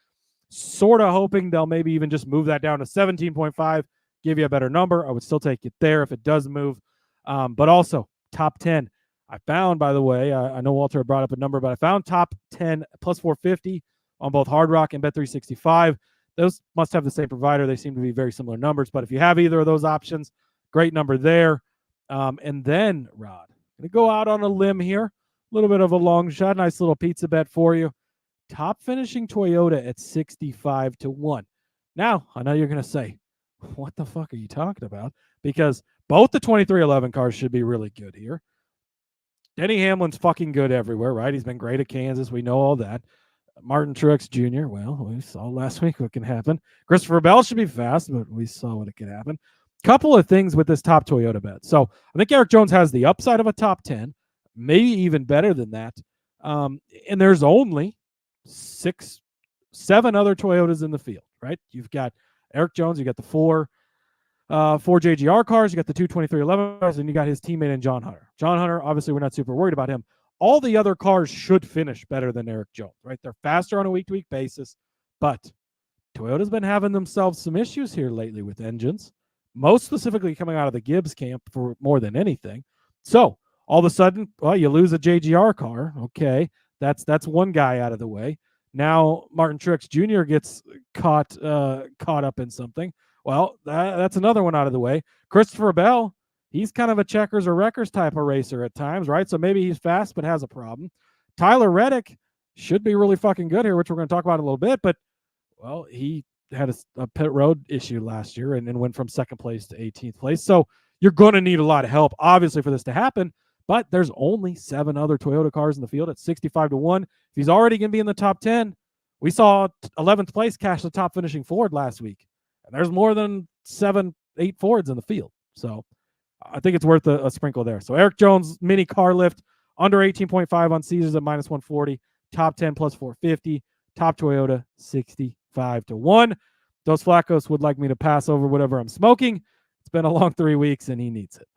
Sort of hoping they'll maybe even just move that down to 17.5, give you a better number. I would still take it there if it does move. But also, top 10. I found, by the way, I know Walter brought up a number, but I found top 10 plus 450 on both Hard Rock and Bet365. Those must have the same provider. They seem to be very similar numbers. But if you have either of those options, great number there. And then, Rod, going to go out on a limb here. A little bit of a long shot. Nice little pizza bet for you. Top finishing Toyota at 65-1. Now, I know you're going to say, what the fuck are you talking about? Because both the 2311 cars should be really good here. Denny Hamlin's fucking good everywhere, right? He's been great at Kansas. We know all that. Martin Truex Jr., well, we saw last week what can happen. Christopher Bell should be fast, but we saw what it could happen. couple of things with this top Toyota bet. So I think Eric Jones has the upside of a top 10, maybe even better than that. And there's only 7 other Toyotas in the field, right? You've got Eric Jones, you got the four JGR cars, you got the 22311 cars, and you got his teammate in John Hunter. John Hunter, obviously, we're not super worried about him. All the other cars should finish better than Eric Jones, right? They're faster on a week-to-week basis, but Toyota's been having themselves some issues here lately with engines, most specifically coming out of the Gibbs camp for more than anything. So all of a sudden, well, you lose a JGR car. Okay, that's one guy out of the way. Now Martin Truex Jr. gets caught up in something. Well, that's another one out of the way. Christopher Bell, he's kind of a checkers or wreckers type of racer at times, right? So maybe he's fast but has a problem. Tyler Reddick should be really fucking good here, which we're going to talk about in a little bit. But, well, he had a pit road issue last year and went from 2nd place to 18th place. So you're going to need a lot of help, obviously, for this to happen. But there's only 7 other Toyota cars in the field at 65-1. If he's already going to be in the top 10, we saw 11th place cash the top finishing Ford last week. And there's more than 7, 8 Fords in the field. So I think it's worth a sprinkle there. So Eric Jones, mini car lift, under 18.5 on Caesars at -140, top 10 plus 450, top Toyota 65-1. Dos Flacos would like me to pass over whatever I'm smoking. It's been a long 3 weeks and he needs it.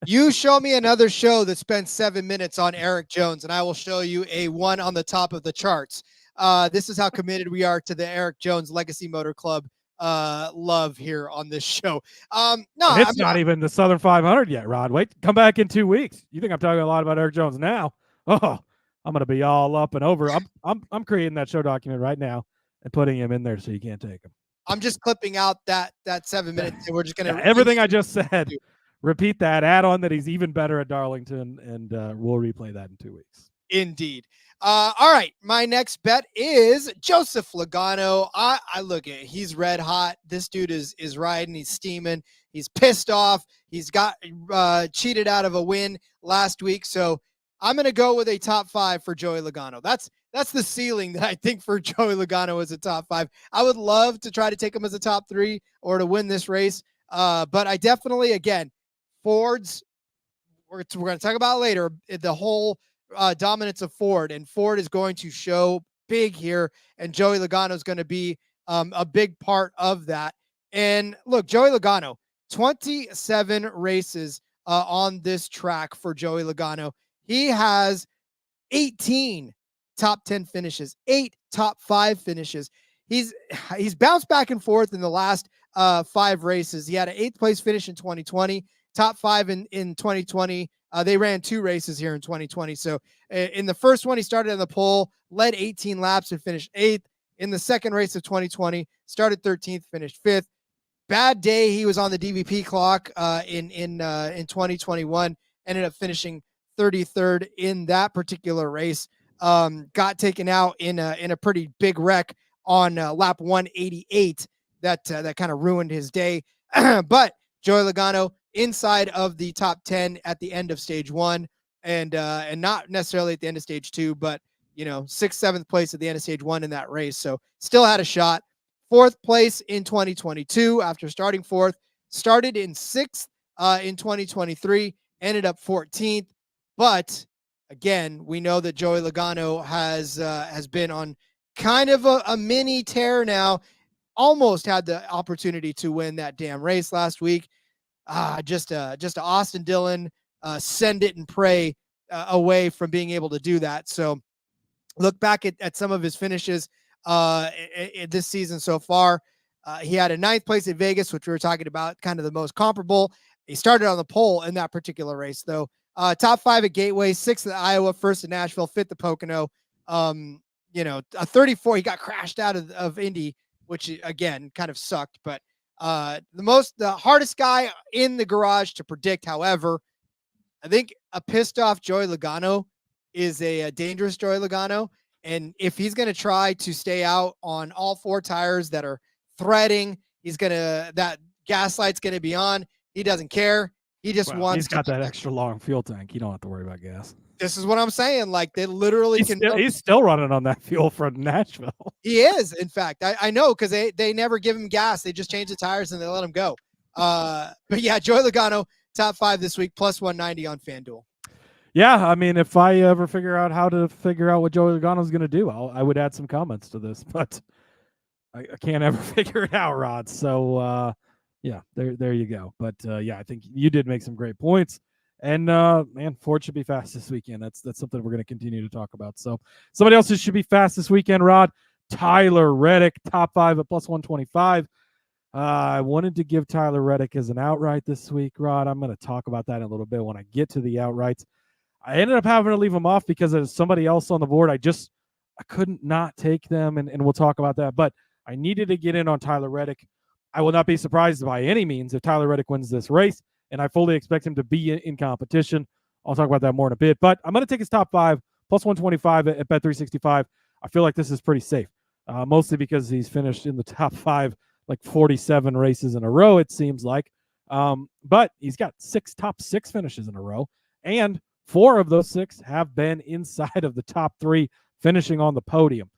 You show me another show that spends 7 minutes on Eric Jones, and I will show you a one on the top of the charts. This is how committed we are to the Eric Jones Legacy Motor Club love here on this show. It's not even the Southern 500 yet, Rod. Wait, come back in 2 weeks. You think I'm talking a lot about Eric Jones now? Oh, I'm gonna be all up and over. I'm creating that show document right now and putting him in there so you can't take him. I'm just clipping out that 7 minutes, and we're just gonna everything I just said. Repeat that. Add on that he's even better at Darlington, and we'll replay that in 2 weeks. Indeed. All right, my next bet is Joseph Logano. I look at it. He's red hot. This dude is riding. He's steaming. He's pissed off. He's got cheated out of a win last week. So I'm going to go with a top 5 for Joey Logano. That's the ceiling that I think for Joey Logano as a top 5. I would love to try to take him as a top 3 or to win this race. But I definitely, again, Fords, we're going to talk about later, the whole dominance of Ford, and Ford is going to show big here, and Joey Logano is going to be a big part of that. And look, Joey Logano, 27 races on this track for Joey Logano. He has 18 top 10 finishes, 8 top 5 finishes. He's bounced back and forth in the last 5 races. He had an 8th place finish in 2020, top 5 in 2020. They ran 2 races here in 2020. So in the first one, he started on the pole, led 18 laps and finished 8th. In the second race of 2020, started 13th, finished 5th. Bad day. He was on the DVP clock in 2021, ended up finishing 33rd in that particular race. Got taken out in a pretty big wreck on lap 188 that kind of ruined his day. But Joey Logano inside of the top 10 at the end of stage 1, and not necessarily at the end of stage 2, but 6th, 7th place at the end of stage 1 in that race. So still had a shot. 4th place in 2022 after starting 4th, started in 6th in 2023, ended up 14th. But again, we know that Joey Logano has been on kind of a mini tear now. Almost had the opportunity to win that damn race last week. Just Austin Dillion, send it and pray away from being able to do that. So look back at some of his finishes this season so far. He had a 9th place at Vegas, which we were talking about, kind of the most comparable. He started on the pole in that particular race, though. Top 5 at Gateway, 6th at Iowa, 1st at Nashville, 5th at Pocono. A 34, he got crashed out of Indy, which again kind of sucked, but the hardest guy in the garage to predict. However, I think a pissed off Joey Logano is a dangerous Joey Logano. And if he's going to try to stay out on all 4 tires that are threading, that gaslight's going to be on. He doesn't care. He just wants. He's got that extra long fuel tank. You don't have to worry about gas. This is what I'm saying. Like, they literally he's still running on that fuel from Nashville. He is, in fact. I know, because they never give him gas. They just change the tires and they let him go. But yeah, Joey Logano, top 5 this week, plus 190 on FanDuel. Yeah, I mean, if I ever figure out how to figure out what Joey Logano is going to do, I would add some comments to this, but I can't ever figure it out, Rod. So, yeah, there you go. But yeah, I think you did make some great points. And man, Ford should be fast this weekend. That's something we're going to continue to talk about. So somebody else who should be fast this weekend, Rod, Tyler Reddick, top 5 at plus 125. I wanted to give Tyler Reddick as an outright this week, Rod. I'm going to talk about that in a little bit when I get to the outrights. I ended up having to leave him off because there's somebody else on the board. I couldn't not take them, and we'll talk about that. But I needed to get in on Tyler Reddick. I will not be surprised by any means if Tyler Reddick wins this race, and I fully expect him to be in competition. I'll talk about that more in a bit. But I'm going to take his top 5, plus 125 at Bet365. I feel like this is pretty safe, mostly because he's finished in the top 5 like 47 races in a row, it seems like. But he's got top 6 finishes in a row, and 4 of those 6 have been inside of the top 3, finishing on the podium.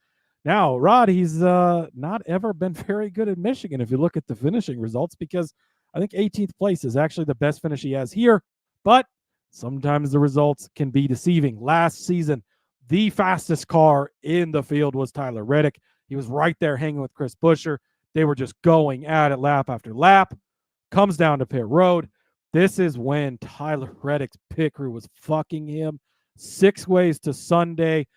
Now, Rod, he's not ever been very good at Michigan if you look at the finishing results, because I think 18th place is actually the best finish he has here, but sometimes the results can be deceiving. Last season, the fastest car in the field was Tyler Reddick. He was right there hanging with Chris Buescher. They were just going at it lap after lap. Comes down to pit road. This is when Tyler Reddick's pit crew was fucking him 6 ways to Sunday.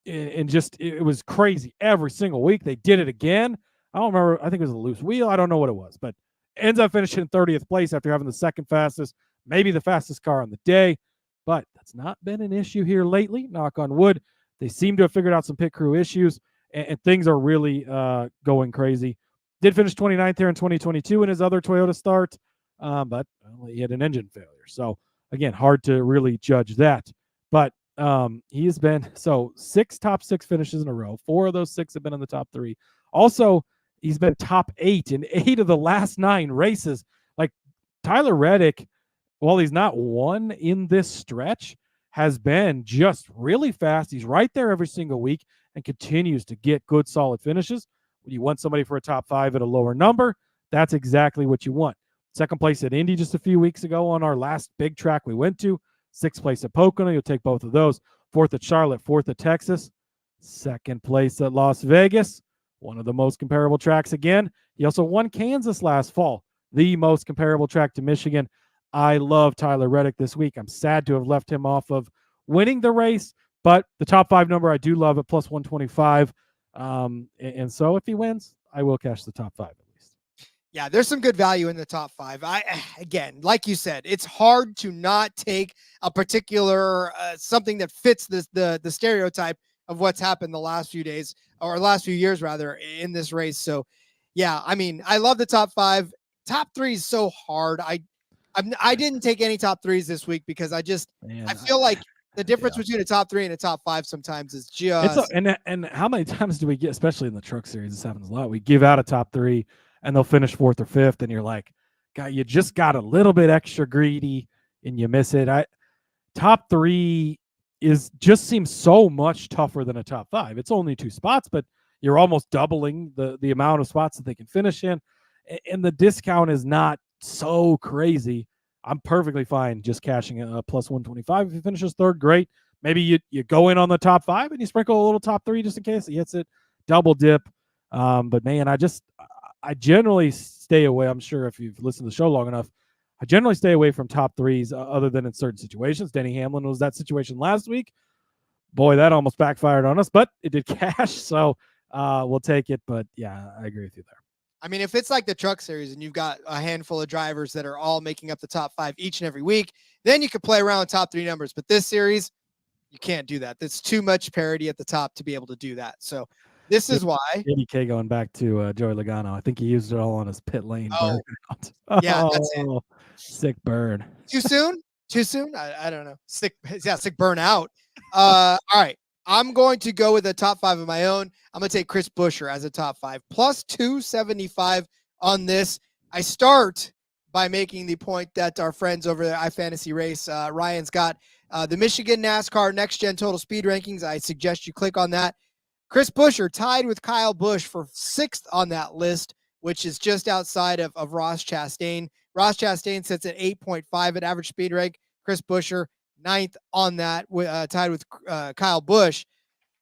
And just, it was crazy. Every single week they did it again. I don't remember. I think it was a loose wheel. I don't know what it was, but ends up finishing in 30th place after having the second fastest, maybe the fastest car on the day. But that's not been an issue here lately, knock on wood. They seem to have figured out some pit crew issues, and things are really going crazy. Did finish 29th here in 2022 in his other Toyota start, but he had an engine failure. So, again, hard to really judge that. But he has been, 6 top 6 finishes in a row. 4 of those 6 have been in the top 3. Also, he's been top 8 in 8 of the last 9 races. Like, Tyler Reddick, while he's not won in this stretch, has been just really fast. He's right there every single week and continues to get good, solid finishes. When you want somebody for a top 5 at a lower number, that's exactly what you want. Second place at Indy just a few weeks ago on our last big track we went to. 6th place at Pocono. You'll take both of those. 4th at Charlotte, 4th at Texas. 2nd place at Las Vegas, one of the most comparable tracks again. He also won Kansas last fall, the most comparable track to Michigan. I love Tyler Reddick this week. I'm sad to have left him off of winning the race, but the top 5 number I do love at plus 125. And so if he wins, I will cash the top 5 at least. Yeah, there's some good value in the top 5. Again, like you said, it's hard to not take a particular something that fits the stereotype of what's happened the last few days, or last few years rather, in this race. So yeah, I mean, I love the top 5. Top 3 is so hard. I didn't take any top 3s this week because I feel like the difference between a top 3 and a top 5 sometimes is just. And how many times do we get, especially in the truck series, this happens a lot. We give out a top 3 and they'll finish 4th or 5th, and you're like, God, you just got a little bit extra greedy and you miss it. Top 3 just seems so much tougher than a top 5. It's only 2 spots, but you're almost doubling the amount of spots that they can finish in, and the discount is not so crazy. I'm perfectly fine just cashing a plus 125. If he finishes 3rd, great. Maybe you go in on the top 5 and you sprinkle a little top 3 just in case he hits it. Double dip. But man, I generally stay away. I'm sure if you've listened to the show long enough, I generally stay away from top 3s other than in certain situations. Denny Hamlin was that situation last week. Boy, that almost backfired on us, but it did cash. So we'll take it. But yeah, I agree with you there. I mean, if it's like the truck series and you've got a handful of drivers that are all making up the top 5 each and every week, then you could play around with top 3 numbers. But this series, you can't do that. That's too much parity at the top to be able to do that. So this is why. ADK going back to Joey Logano. I think he used it all on his pit lane. Oh, yeah, that's it. Sick burn. Too soon? Too soon? I don't know. Sick burn out. All right. I'm going to go with a top 5 of my own. I'm going to take Chris Buescher as a top 5, plus 275 on this. I start by making the point that our friends over there, iFantasy Race, Ryan's got the Michigan NASCAR Next Gen Total Speed Rankings. I suggest you click on that. Chris Buescher tied with Kyle Busch for 6th on that list which is just outside of Ross Chastain. Ross Chastain sits at 8.5 at average speed rate. Chris Buescher, 9th on that, tied with Kyle Busch.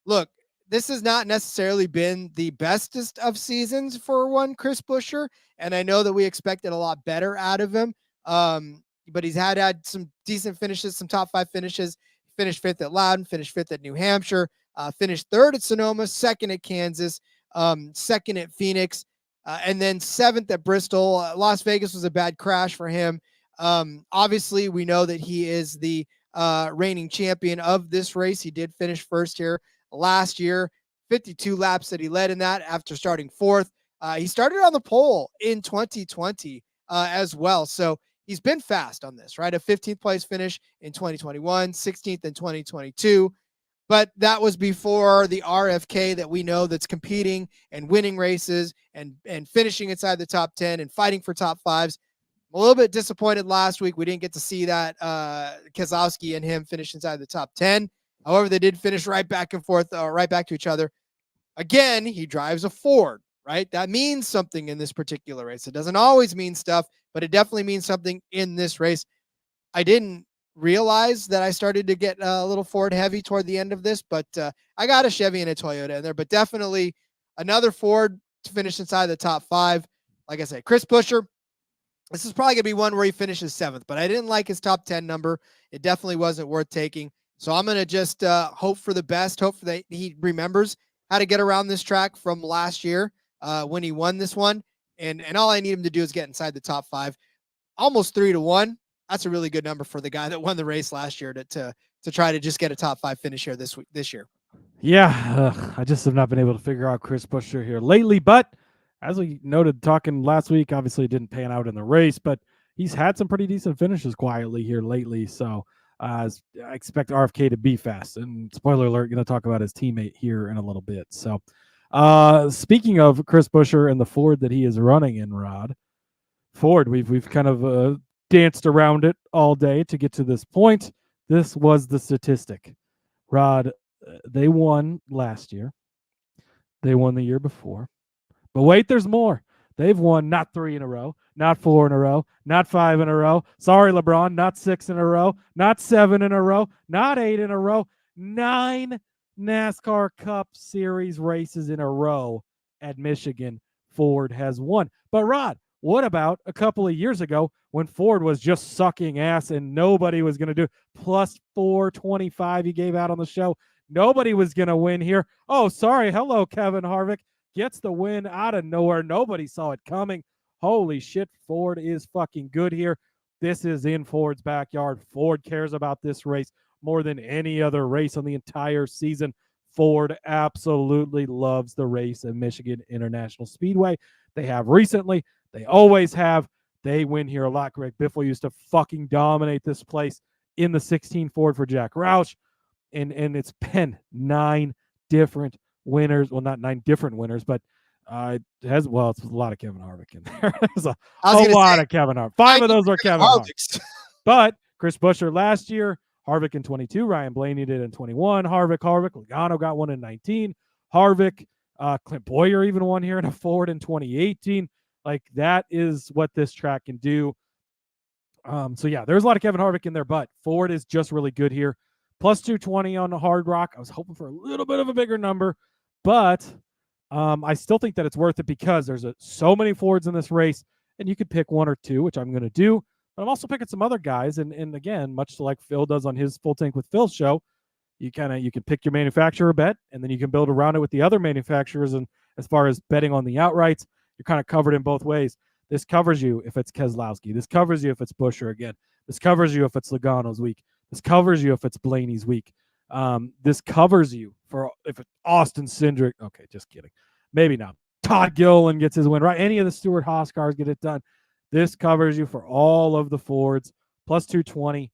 Look, this has not necessarily been the bestest of seasons for one Chris Buescher, and I know that we expected a lot better out of him. But he's had some decent finishes, some top 5 finishes. Finished 5th at Loudon, finished 5th at New Hampshire, finished 3rd at Sonoma, 2nd at Kansas, 2nd at Phoenix, and then 7th at Bristol. Las Vegas was a bad crash for him. Obviously, we know that he is the reigning champion of this race. He did finish 1st here last year, 52 laps that he led in that after starting 4th. He started on the pole in 2020 as well. So he's been fast on this, right? A 15th place finish in 2021, 16th in 2022. But that was before the RFK that we know that's competing and winning races and finishing inside the top 10 and fighting for top 5s. I'm a little bit disappointed last week. We didn't get to see that Keselowski and him finish inside the top 10. However, they did finish right back and forth, right back to each other. Again, he drives a Ford, right? That means something in this particular race. It doesn't always mean stuff, but it definitely means something in this race. I didn't realize that I started to get a little Ford heavy toward the end of this, but I got a Chevy and a Toyota in there, but definitely another Ford to finish inside the top 5. Like I said, Chris Buescher, this is probably going to be one where he finishes 7th, but I didn't like his top 10 number. It definitely wasn't worth taking. So I'm going to just hope for the best, hope that he remembers how to get around this track from last year when he won this one. And all I need him to do is get inside the top 5. Almost 3-1. That's a really good number for the guy that won the race last year to try to just get a top 5 finish here this year. Yeah, I just have not been able to figure out Chris Buescher here lately. But as we noted talking last week, obviously it didn't pan out in the race, but he's had some pretty decent finishes quietly here lately. So I expect RFK to be fast. And spoiler alert, going to talk about his teammate here in a little bit. So speaking of Chris Buescher and the Ford that he is running in, Rod, Ford, we've kind of danced around it all day to get to this point. This was the statistic. Rod, they won last year. They won the year before. But wait, there's more. They've won not 3 in a row, not 4 in a row, not 5 in a row. Sorry, LeBron, not 6 in a row, not 7 in a row, not 8 in a row. 9 NASCAR Cup Series races in a row at Michigan Ford has won. But Rod, what about a couple of years ago when Ford was just sucking ass and nobody was going to do plus 425 he gave out on the show? Nobody was going to win here. Oh, sorry. Hello, Kevin Harvick. Gets the win out of nowhere. Nobody saw it coming. Holy shit, Ford is fucking good here. This is in Ford's backyard. Ford cares about this race more than any other race on the entire season. Ford absolutely loves the race at Michigan International Speedway. They have recently. They always have. They win here a lot. Greg Biffle used to fucking dominate this place in the 16 Ford for Jack Roush. And it's been 9 different winners. Well, not 9 different winners, but it's a lot of Kevin Harvick in there. There's a lot of Kevin Harvick. 5 of those are Kevin Harvick. But Chris Buescher last year, Harvick in 22, Ryan Blaney did in 21, Harvick, Logano got one in 19, Harvick, Clint Boyer even won here in a Ford in 2018. Like, that is what this track can do. So yeah, there's a lot of Kevin Harvick in there, but Ford is just really good here. Plus 220 on the Hard Rock. I was hoping for a little bit of a bigger number, but I still think that it's worth it because there's so many Fords in this race, and you could pick 1 or 2, which I'm going to do. But I'm also picking some other guys, and again, much like Phil does on his Full Tank with Phil show, you can pick your manufacturer bet, and then you can build around it with the other manufacturers. And as far as betting on the outrights, you're kind of covered in both ways. This covers you if it's Keselowski. This covers you if it's Buescher again. This covers you if it's Logano's week. This covers you if it's Blaney's week. This covers you if it's Austin Cindric. Okay, just kidding. Maybe not. Todd Gilliland gets his win, right? Any of the Stewart-Haas cars get it done. This covers you for all of the Fords, plus 220.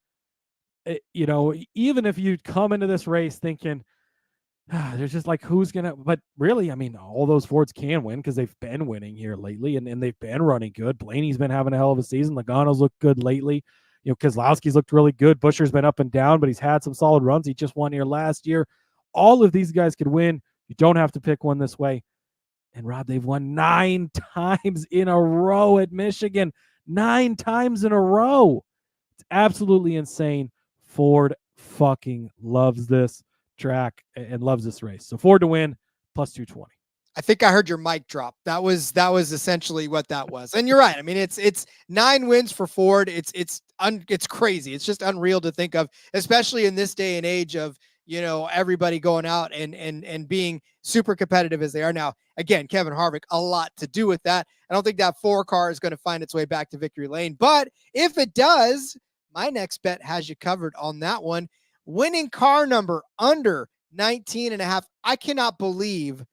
Even if you come into this race thinking, there's just like, who's going to, but really, I mean, all those Fords can win because they've been winning here lately and they've been running good. Blaney's been having a hell of a season. Logano's looked good lately. Keselowski's looked really good. Buescher's been up and down, but he's had some solid runs. He just won here last year. All of these guys could win. You don't have to pick one this way. And Rod, they've won 9 times in a row at Michigan. 9 times in a row. It's absolutely insane. Ford fucking loves this track and loves this race. So Ford to win, plus 220. I think I heard your mic drop. That was essentially what that was. And you're right. I mean, it's 9 wins for Ford. It's crazy. It's just unreal to think of, especially in this day and age of, everybody going out and being super competitive as they are now. Again, Kevin Harvick, a lot to do with that. I don't think that 4 car is going to find its way back to victory lane, but if it does, my next bet has you covered on that one. Winning car number under 19.5. I cannot believe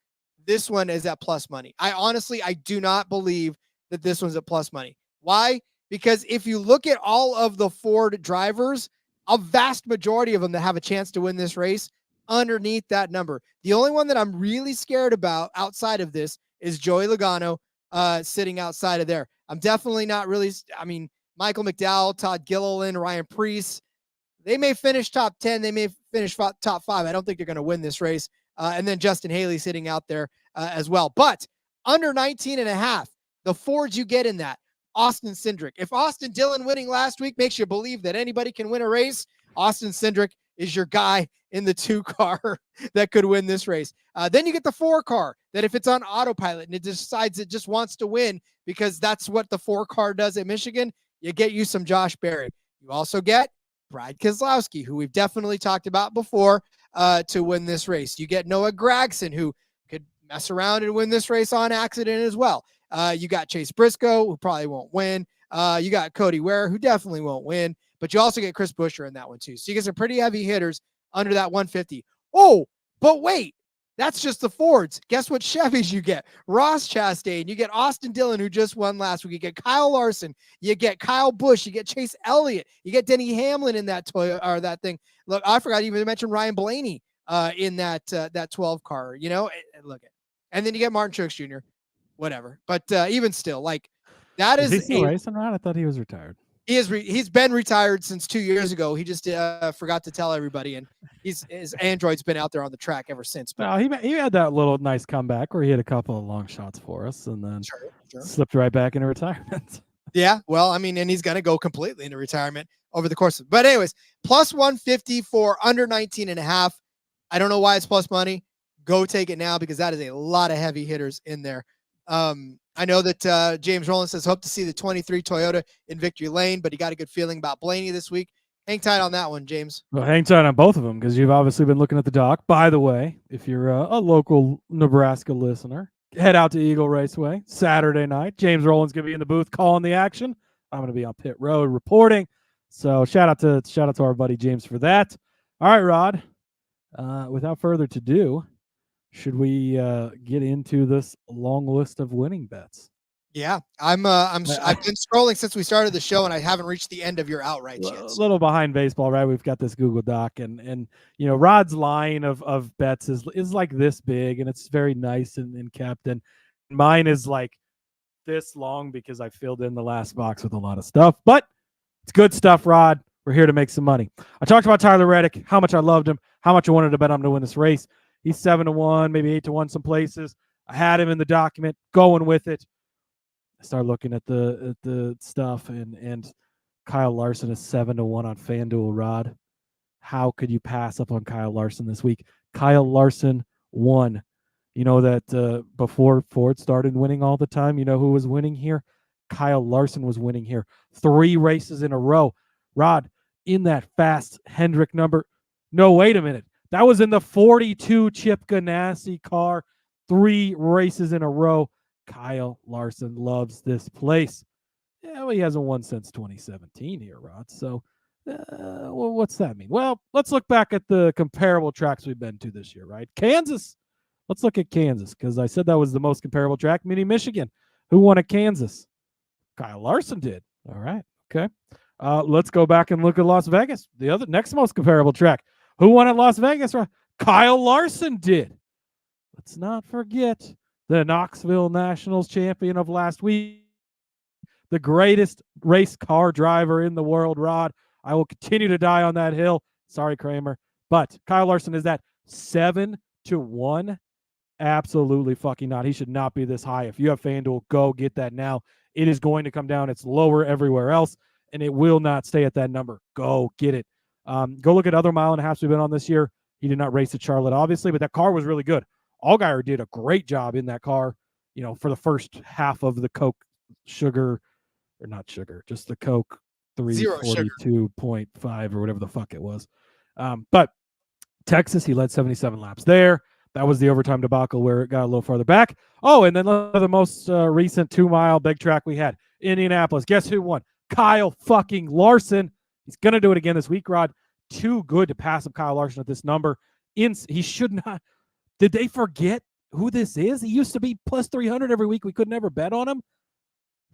this one is at plus money. I do not believe that this one's at plus money. Why? Because if you look at all of the Ford drivers, a vast majority of them that have a chance to win this race underneath that number. The only one that I'm really scared about outside of this is Joey Logano sitting outside of there. I'm definitely not really, Michael McDowell, Todd Gilliland, Ryan Preece, they may finish top 10. They may finish top 5. I don't think they're going to win this race. And then Justin Haley sitting out there as well. But under 19.5, the Fords you get in that, Austin Cindric. If Austin Dillion winning last week makes you believe that anybody can win a race, Austin Cindric is your guy in the 2 car that could win this race. Then you get the 4 car that if it's on autopilot and it decides it just wants to win because that's what the 4 car does at Michigan, you get you some Josh Berry. You also get Brad Keselowski, who we've definitely talked about before, to win this race. You get Noah Gragson, who could mess around and win this race on accident as well. You got Chase Briscoe, who probably won't win. You got Cody Ware, who definitely won't win. But you also get Chris Buescher in that one too. So you get some pretty heavy hitters under that 150. Oh, but wait, that's just the Fords. Guess what Chevys you get? Ross Chastain. You get Austin Dillon, who just won last week. You get Kyle Larson. You get Kyle Busch. You get Chase Elliott. You get Denny Hamlin in that that thing. Look, I forgot even to mention Ryan Blaney in that 12 car. Look at, and then you get Martin Truex Jr. Whatever, but even still, like that is he still racing around? I thought he was retired. He's been retired since 2 years ago. He just forgot to tell everybody, and his Android's been out there on the track ever since. But he had that little nice comeback where he had a couple of long shots for us, and then slipped right back into retirement. Yeah, well, and he's gonna go completely into retirement over the course of. But anyways, plus 150 for under 19.5. I don't know why it's plus money. Go take it now because that is a lot of heavy hitters in there. I know that James Rowland says hope to see the 23 Toyota in victory lane, but he got a good feeling about Blaney this week. Hang tight on that one, James. Well, hang tight on both of them because you've obviously been looking at the dock. By the way, if you're a local Nebraska listener, head out to Eagle Raceway Saturday night. James Rowland's going to be in the booth calling the action. I'm going to be on pit road reporting. So shout out to our buddy James for that. All right, Rod. Without further ado, should we get into this long list of winning bets? Yeah, I've been scrolling since we started the show, and I haven't reached the end of your outright yet. A little behind baseball, right? We've got this Google Doc, and Rod's line of bets is like this big, and it's very nice and kept. And mine is like this long because I filled in the last box with a lot of stuff, but it's good stuff, Rod. We're here to make some money. I talked about Tyler Reddick, how much I loved him, how much I wanted to bet him to win this race. He's 7-1, maybe 8-1 some places. I had him in the document, going with it. I started looking at the stuff, and Kyle Larson is 7-1 on FanDuel, Rod. How could you pass up on Kyle Larson this week? Kyle Larson won. You know that before Ford started winning all the time, you know who was winning here? Kyle Larson was winning here. 3 races in a row. Rod, in that fast Hendrick number. No, wait a minute. That was in the 42 Chip Ganassi car. 3 races in a row. Kyle Larson loves this place. Yeah, well, he hasn't won since 2017 here, Rod. So, well, what's that mean? Well, let's look back at the comparable tracks we've been to this year, right? Kansas. Let's look at Kansas because I said that was the most comparable track. Mini Michigan. Who won at Kansas? Kyle Larson did. All right. Okay. Let's go back and look at Las Vegas. The other next most comparable track. Who won at Las Vegas? Kyle Larson did. Let's not forget the Knoxville Nationals champion of last week, the greatest race car driver in the world, Rod. I will continue to die on that hill. Sorry, Kramer. But Kyle Larson is that 7-1 Absolutely fucking not. He should not be this high. If you have FanDuel, go get that now. It is going to come down. It's lower everywhere else, and it will not stay at that number. Go get it. Go look at other mile and a halves we've been on this year. He did not race at Charlotte, obviously, but that car was really good. Allgaier did a great job in that car, for the first half of the Coke sugar, or not sugar, just the Coke 342.5 or whatever the fuck it was. But Texas, he led 77 laps there. That was the overtime debacle where it got a little farther back. Oh, and then the most recent 2 mile big track we had, Indianapolis. Guess who won? Kyle fucking Larson. He's going to do it again this week, Rod. Too good to pass up Kyle Larson at this number. He should not. Did they forget who this is? He used to be plus 300 every week. We could never bet on him.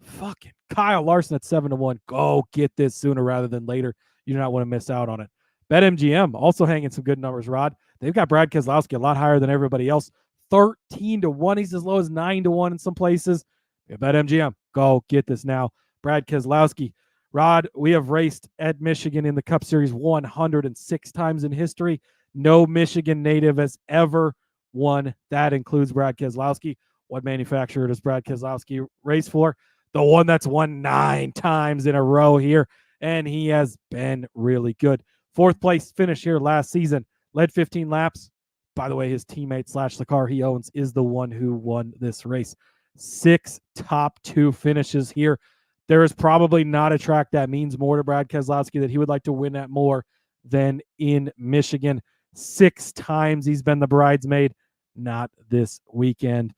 Fucking Kyle Larson at 7-1. Go get this sooner rather than later. You do not want to miss out on it. BetMGM also hanging some good numbers, Rod. They've got Brad Keselowski a lot higher than everybody else. 13-1. He's as low as 9-1 in some places. Yeah, BetMGM. Go get this now. Brad Keselowski. Rod, we have raced at Michigan in the Cup Series 106 times in history. No Michigan native has ever won. That includes Brad Keselowski. What manufacturer does Brad Keselowski race for? The one that's won 9 times in a row here, and he has been really good. 4th place finish here last season. Led 15 laps. By the way, his teammate / the car he owns is the one who won this race. 6 top 2 finishes here. There is probably not a track that means more to Brad Keselowski that he would like to win at more than in Michigan. 6 times he's been the bridesmaid. Not this weekend.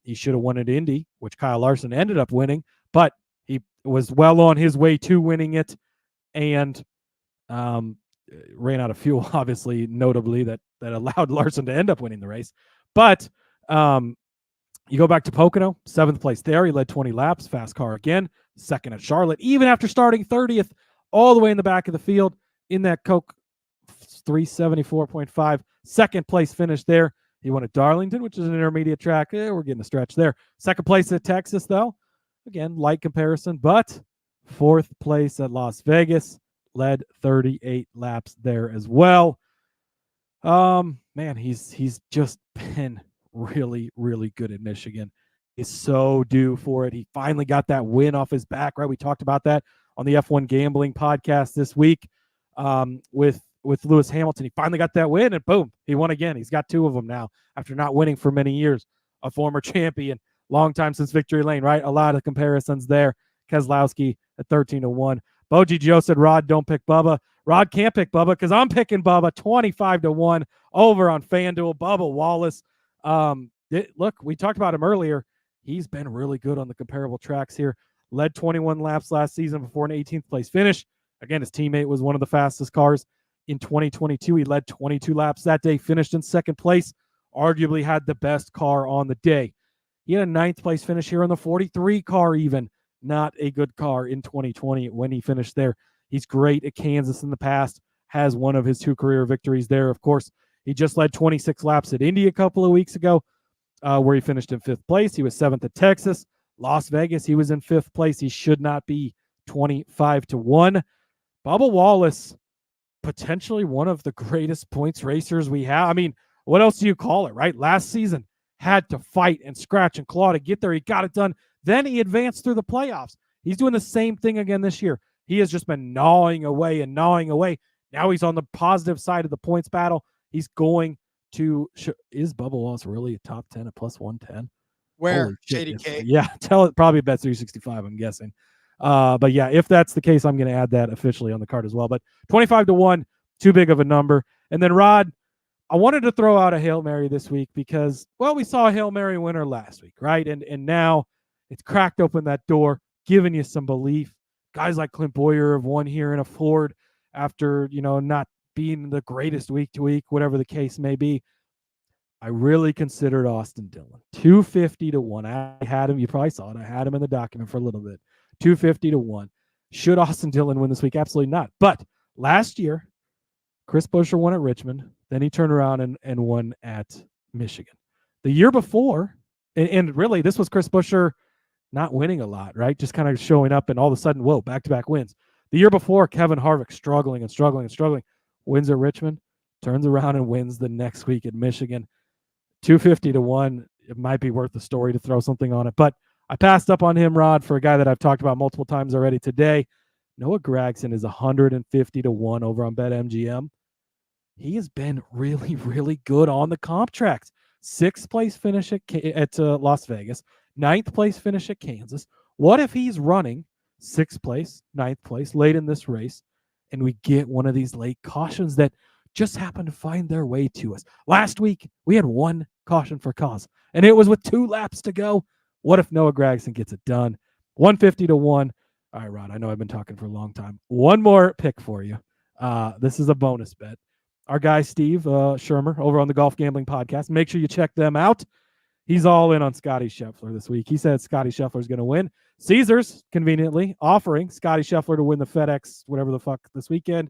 He should have won at Indy, which Kyle Larson ended up winning, but he was well on his way to winning it and ran out of fuel, obviously, notably, that allowed Larson to end up winning the race. But you go back to Pocono, 7th place there. He led 20 laps, fast car again. 2nd at Charlotte, even after starting 30th, all the way in the back of the field in that Coke 374.5. 2nd place finish there. He won at Darlington, which is an intermediate track. We're getting a stretch there. 2nd place at Texas, though. Again, light comparison, but 4th place at Las Vegas. Led 38 laps there as well. Man, he's just been really, really good at Michigan. He's so due for it. He finally got that win off his back, right? We talked about that on the F1 Gambling Podcast this week with Lewis Hamilton. He finally got that win, and boom, he won again. He's got 2 of them now after not winning for many years. A former champion, long time since victory lane, right? A lot of comparisons there. Keselowski at 13-1. Boji Joe said, Rod, don't pick Bubba. Rod can't pick Bubba because I'm picking Bubba 25-1 over on FanDuel. Bubba Wallace. Look, we talked about him earlier. He's been really good on the comparable tracks here. Led 21 laps last season before an 18th place finish. Again, his teammate was one of the fastest cars in 2022. He led 22 laps that day, finished in 2nd place, arguably had the best car on the day. He had a 9th place finish here on the 43 car even. Not a good car in 2020 when he finished there. He's great at Kansas in the past, has one of his 2 career victories there. Of course, he just led 26 laps at Indy a couple of weeks ago, where he finished in 5th place. He was 7th at Texas. Las Vegas, he was in 5th place. He should not be 25-1. Bubba Wallace, potentially one of the greatest points racers we have. I mean, what else do you call it, right? Last season, had to fight and scratch and claw to get there. He got it done. Then he advanced through the playoffs. He's doing the same thing again this year. He has just been gnawing away and gnawing away. Now he's on the positive side of the points battle. He's going to is Bubba Wallace really a top 10 at plus 110? Where? JDK? Yeah, tell it probably bet 365, I'm guessing. But yeah, if that's the case, I'm going to add that officially on the card as well. But 25-1, too big of a number. And then Rod, I wanted to throw out a Hail Mary this week because, well, we saw a Hail Mary winner last week, right? And now it's cracked open that door, giving you some belief. Guys like Clint Boyer have won here in a Ford after, not being the greatest week to week, whatever the case may be. I really considered Austin Dillion. 250-1. I had him. You probably saw it. I had him in the document for a little bit. 250-1. Should Austin Dillion win this week? Absolutely not. But last year, Chris Buescher won at Richmond. Then he turned around and won at Michigan. The year before, and really this was Chris Buescher not winning a lot, right? Just kind of showing up and all of a sudden, whoa, back-to-back wins. The year before, Kevin Harvick struggling, wins at Richmond, turns around and wins the next week at Michigan. 250 to 1. It might be worth the story to throw something on it. But I passed up on him, Rod, for a guy that I've talked about multiple times already today. Noah Gragson is 150 to 1 over on BetMGM. He has been really, really good on the comp tracks. 6th place finish at Las Vegas, 9th place finish at Kansas. What if he's running 6th place, 9th place late in this race, and we get one of these late cautions that just happen to find their way to us? Last week, we had 1 caution for cause, and it was with 2 laps to go. What if Noah Gragson gets it done? 150 to 1. All right, Rod, I know I've been talking for a long time. One more pick for you. This is a bonus bet. Our guy, Steve Shermer, over on the Golf Gambling Podcast. Make sure you check them out. He's all in on Scotty Scheffler this week. He said Scotty Scheffler is going to win. Caesars, conveniently, offering Scotty Scheffler to win the FedEx, whatever the fuck, this weekend,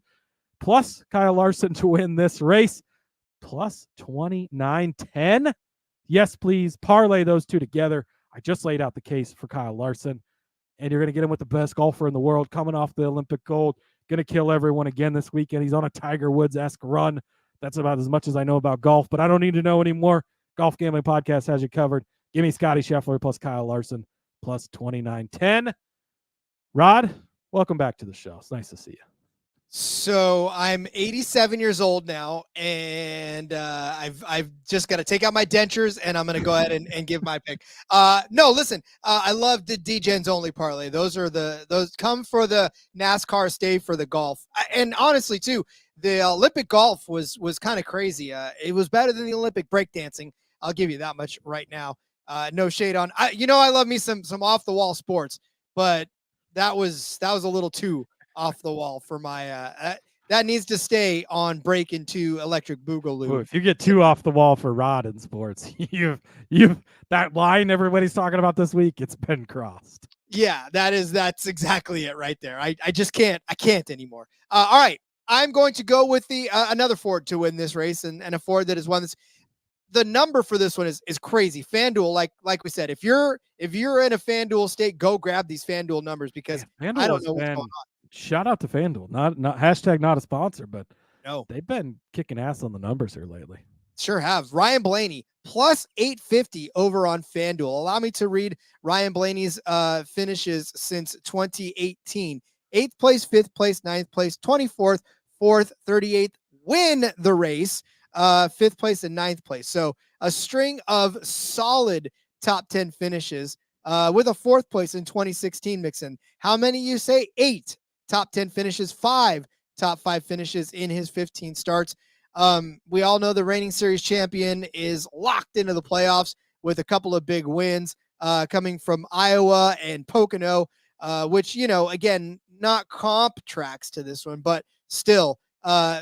plus Kyle Larson to win this race, plus 29.10. Yes, please. Parlay those two together. I just laid out the case for Kyle Larson, and you're going to get him with the best golfer in the world coming off the Olympic gold. Going to kill everyone again this weekend. He's on a Tiger Woods-esque run. That's about as much as I know about golf, but I don't need to know anymore. Golf Gambling Podcast has you covered. Give me Scotty Scheffler plus Kyle Larson plus 29.10. Rod, welcome back to the show. It's nice to see you. So I'm 87 years old now, and I've just got to take out my dentures, and I'm going to go ahead and give my pick. No, listen, I love the D-Gens only parlay. Those come for the NASCAR, stay for the golf. And honestly, too, the Olympic golf was kind of crazy. It was better than the Olympic breakdancing. I'll give you that much right now. No shade on. I love me some off the wall sports, but that was a little too off the wall for my that needs to stay on break into electric boogaloo. Ooh, if you get too off the wall for Rod in sports, you've that line everybody's talking about this week, it's been crossed. Yeah, that's exactly it right there. I just can't anymore. All right, I'm going to go with the another Ford to win this race, and a Ford that has won this. The number for this one is crazy. FanDuel, like we said, if you're in a FanDuel state, go grab these FanDuel numbers because I don't know what's going on. Shout out to FanDuel. Not hashtag not a sponsor, but no, they've been kicking ass on the numbers here lately. Sure have. Ryan Blaney plus 850 over on FanDuel. Allow me to read Ryan Blaney's finishes since 2018. 8th place, 5th place, 9th place, 24th, 4th, 38th, win the race. 5th place and 9th place. So a string of solid top 10 finishes with a 4th place in 2016 mix in. How many you say? 8 top 10 finishes, 5 top 5 finishes in his 15 starts. We all know the reigning series champion is locked into the playoffs with a couple of big wins coming from Iowa and Pocono, which, again, not comp tracks to this one, but still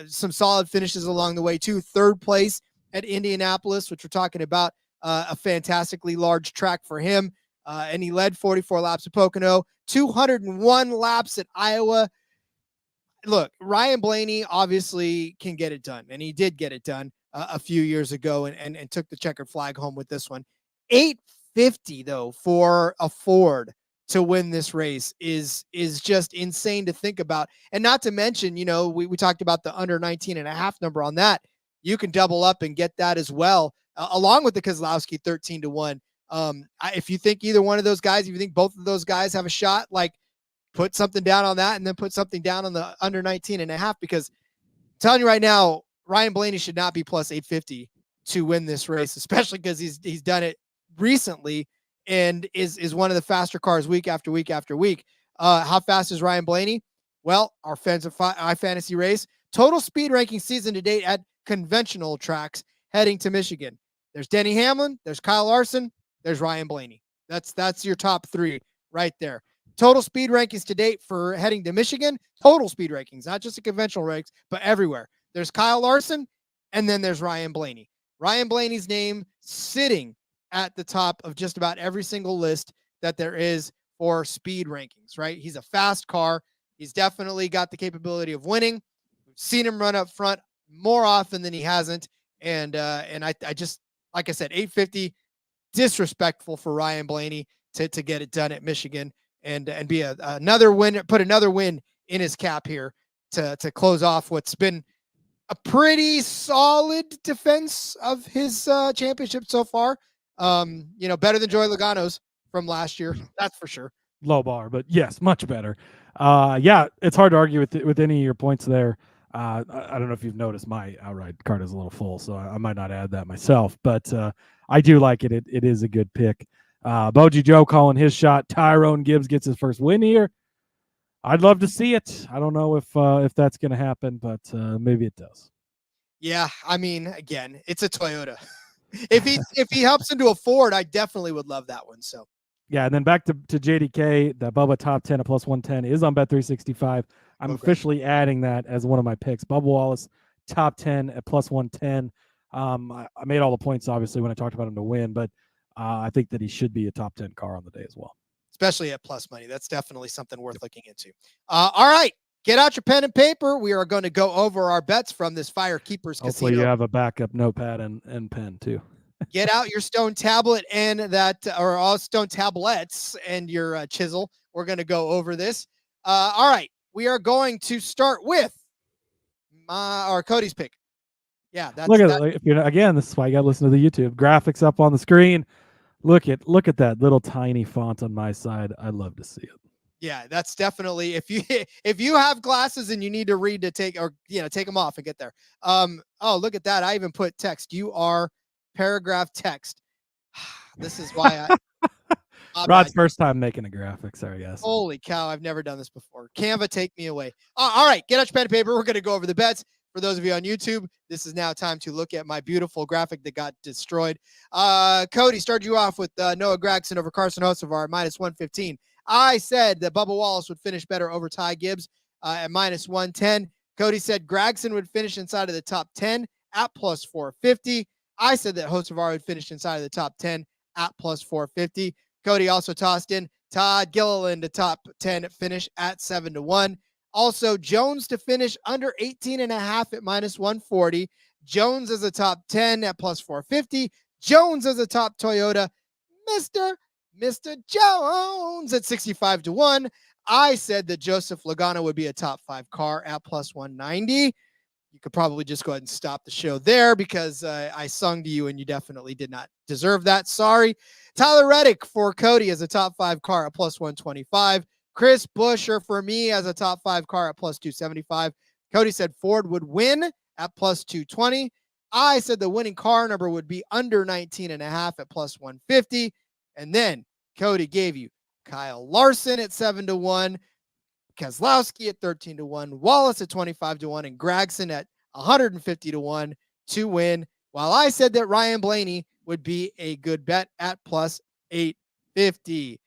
some solid finishes along the way too. 3rd place at Indianapolis, which we're talking about a fantastically large track for him. And he led 44 laps at Pocono, 201 laps at Iowa. Look, Ryan Blaney obviously can get it done, and he did get it done a few years ago and took the checkered flag home with this one. 850 though for a Ford to win this race is just insane to think about. And not to mention, we talked about the under 19.5 number on that. You can double up and get that as well, along with the Keselowski 13 to 1. If you think either one of those guys, if you think both of those guys have a shot, like put something down on that and then put something down on the under 19.5, because I'm telling you right now, Ryan Blaney should not be plus 850 to win this race, especially because he's done it recently and is one of the faster cars week after week after week. How fast is Ryan Blaney? Well, our fans of iFantasy Race total speed ranking season to date at conventional tracks heading to Michigan. There's Denny Hamlin, there's Kyle Larson, there's Ryan Blaney. That's your top 3 right there. Total speed rankings to date for heading to Michigan. Total speed rankings, not just the conventional ranks, but everywhere. There's Kyle Larson, and then there's Ryan Blaney. Ryan Blaney's name sitting at the top of just about every single list that there is for speed rankings, right? He's a fast car. He's definitely got the capability of winning. We've seen him run up front more often than he hasn't. And I just, like I said, 850, disrespectful for Ryan Blaney to get it done at Michigan and be another win, put another win in his cap here to close off what's been a pretty solid defense of his championship so far. Better than Joey Logano's from last year. That's for sure. Low bar, but yes, much better. Yeah, it's hard to argue with any of your points there. I don't know if you've noticed my outright card is a little full, so I might not add that myself, but I do like it. It is a good pick. Boji Joe calling his shot. Tyrone Gibbs gets his first win here. I'd love to see it. I don't know if that's going to happen, but maybe it does. Yeah, I mean, again, it's a Toyota. if he helps into a Ford, I definitely would love that one. So yeah, and then back to JDK, the Bubba top 10 at plus 110 is on Bet365. I'm officially adding that as one of my picks. Bubba Wallace top 10 at plus 110. I made all the points obviously when I talked about him to win, but I think that he should be a top 10 car on the day as well. Especially at plus money. That's definitely something worth looking into. All right. Get out your pen and paper. We are going to go over our bets from this FireKeepers Casino. Hopefully you have a backup notepad and pen too. Get out your stone tablet and or all stone tablets and your chisel. We're going to go over this. All right. We are going to start with Cody's pick. Yeah. Look at it. Again, this is why you got to listen to the YouTube graphics up on the screen. Look at that little tiny font on my side. I love to see it. Yeah, that's definitely if you have glasses and you need to read to take them off and get there. Oh, look at that. I even put text. You are paragraph text. This is why Rod's first time making a graphic. Sorry, guys. Holy cow, I've never done this before. Canva, take me away. All right, get out your pen and paper. We're going to go over the bets. For those of you on YouTube, this is now time to look at my beautiful graphic that got destroyed. Cody, started you off with Noah Gragson over Carson Hocevar at minus 115. I said that Bubba Wallace would finish better over Ty Gibbs at minus 110. Cody said Gragson would finish inside of the top 10 at plus 450. I said that Hocevar would finish inside of the top 10 at plus 450. Cody also tossed in Todd Gilliland to top 10 finish at 7-1. Also, Jones to finish under 18.5 at minus 140. Jones as a top 10 at plus 450. Jones as a top Toyota. Mr. Jones at 65-1. I said that Joseph Logano would be a top 5 car at plus 190. You could probably just go ahead and stop the show there because I sung to you and you definitely did not deserve that. Sorry. Tyler Reddick for Cody as a top 5 car at plus 125. Chris Buescher for me as a top 5 car at plus 275. Cody said Ford would win at plus 220. I said the winning car number would be under 19.5 at plus 150. And then Cody gave you Kyle Larson at 7-1, Keselowski at 13-1, Wallace at 25-1, and Gragson at 150-1 to win. While I said that Ryan Blaney would be a good bet at plus 850.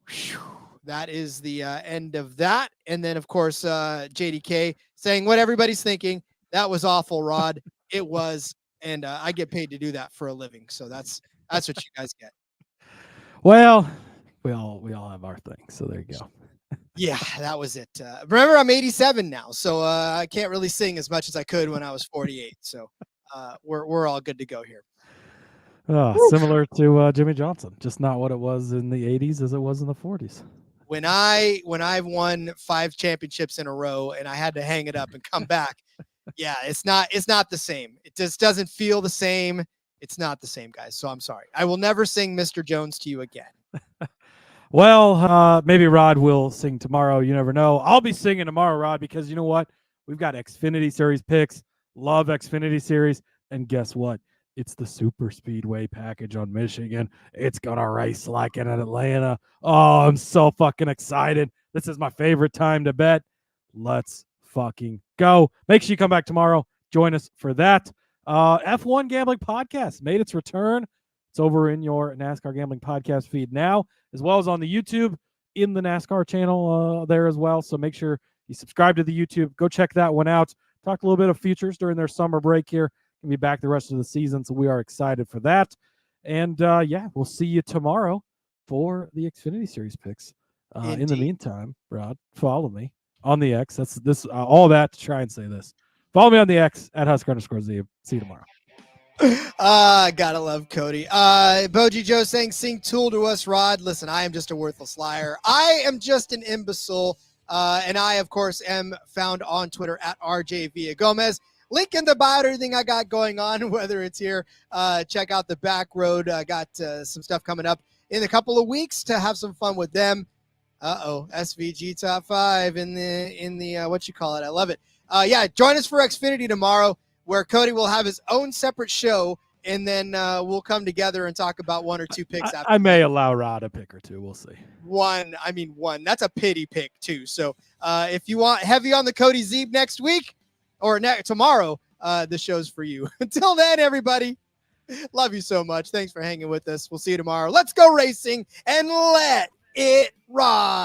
Whew. That is the end of that. And then, of course, JDK saying what everybody's thinking. That was awful, Rod. It was. And I get paid to do that for a living. So that's what you guys get. Well, we all have our thing. So there you go. Yeah, that was it. Remember, I'm 87 now. So I can't really sing as much as I could when I was 48. So we're all good to go here. Similar to Jimmy Johnson, just not what it was in the 80s as it was in the 40s. When I've won 5 championships in a row and I had to hang it up and come back, yeah, it's not the same. It just doesn't feel the same. It's not the same, guys. So I'm sorry. I will never sing Mr. Jones to you again. Well, maybe Rod will sing tomorrow. You never know. I'll be singing tomorrow, Rod, because you know what? We've got Xfinity Series picks. Love Xfinity Series. And guess what? It's the super speedway package on Michigan. It's going to race like in Atlanta. Oh, I'm so fucking excited. This is my favorite time to bet. Let's fucking go. Make sure you come back tomorrow. Join us for that. F1 Gambling Podcast made its return. It's over in your NASCAR Gambling Podcast feed now, as well as on the YouTube in the NASCAR channel there as well. So make sure you subscribe to the YouTube. Go check that one out. Talked a little bit of futures during their summer break here. Going to be back the rest of the season, so we are excited for that. And, yeah, we'll see you tomorrow for the Xfinity Series picks. In the meantime, Rod, follow me on the X. That's this all that to try and say this. Follow me on the X at Husker_Zeeb. See you tomorrow. Gotta love Cody. Boji Joe saying, sing Tool to us, Rod. Listen, I am just a worthless liar. I am just an imbecile. And I, of course, am found on Twitter at RJ Villagomez. Link in the bio, everything I got going on, whether it's here. Check out the Back Road. I got some stuff coming up in a couple of weeks to have some fun with them. SVG top 5 in the what you call it. I love it. Join us for Xfinity tomorrow, where Cody will have his own separate show, and then we'll come together and talk about one or two picks. I may allow Rod a pick or two. We'll see. One. That's a pity pick too. So if you want heavy on the Cody Zeeb next week or tomorrow, the show's for you. Until then, everybody, love you so much. Thanks for hanging with us. We'll see you tomorrow. Let's go racing and let it ride.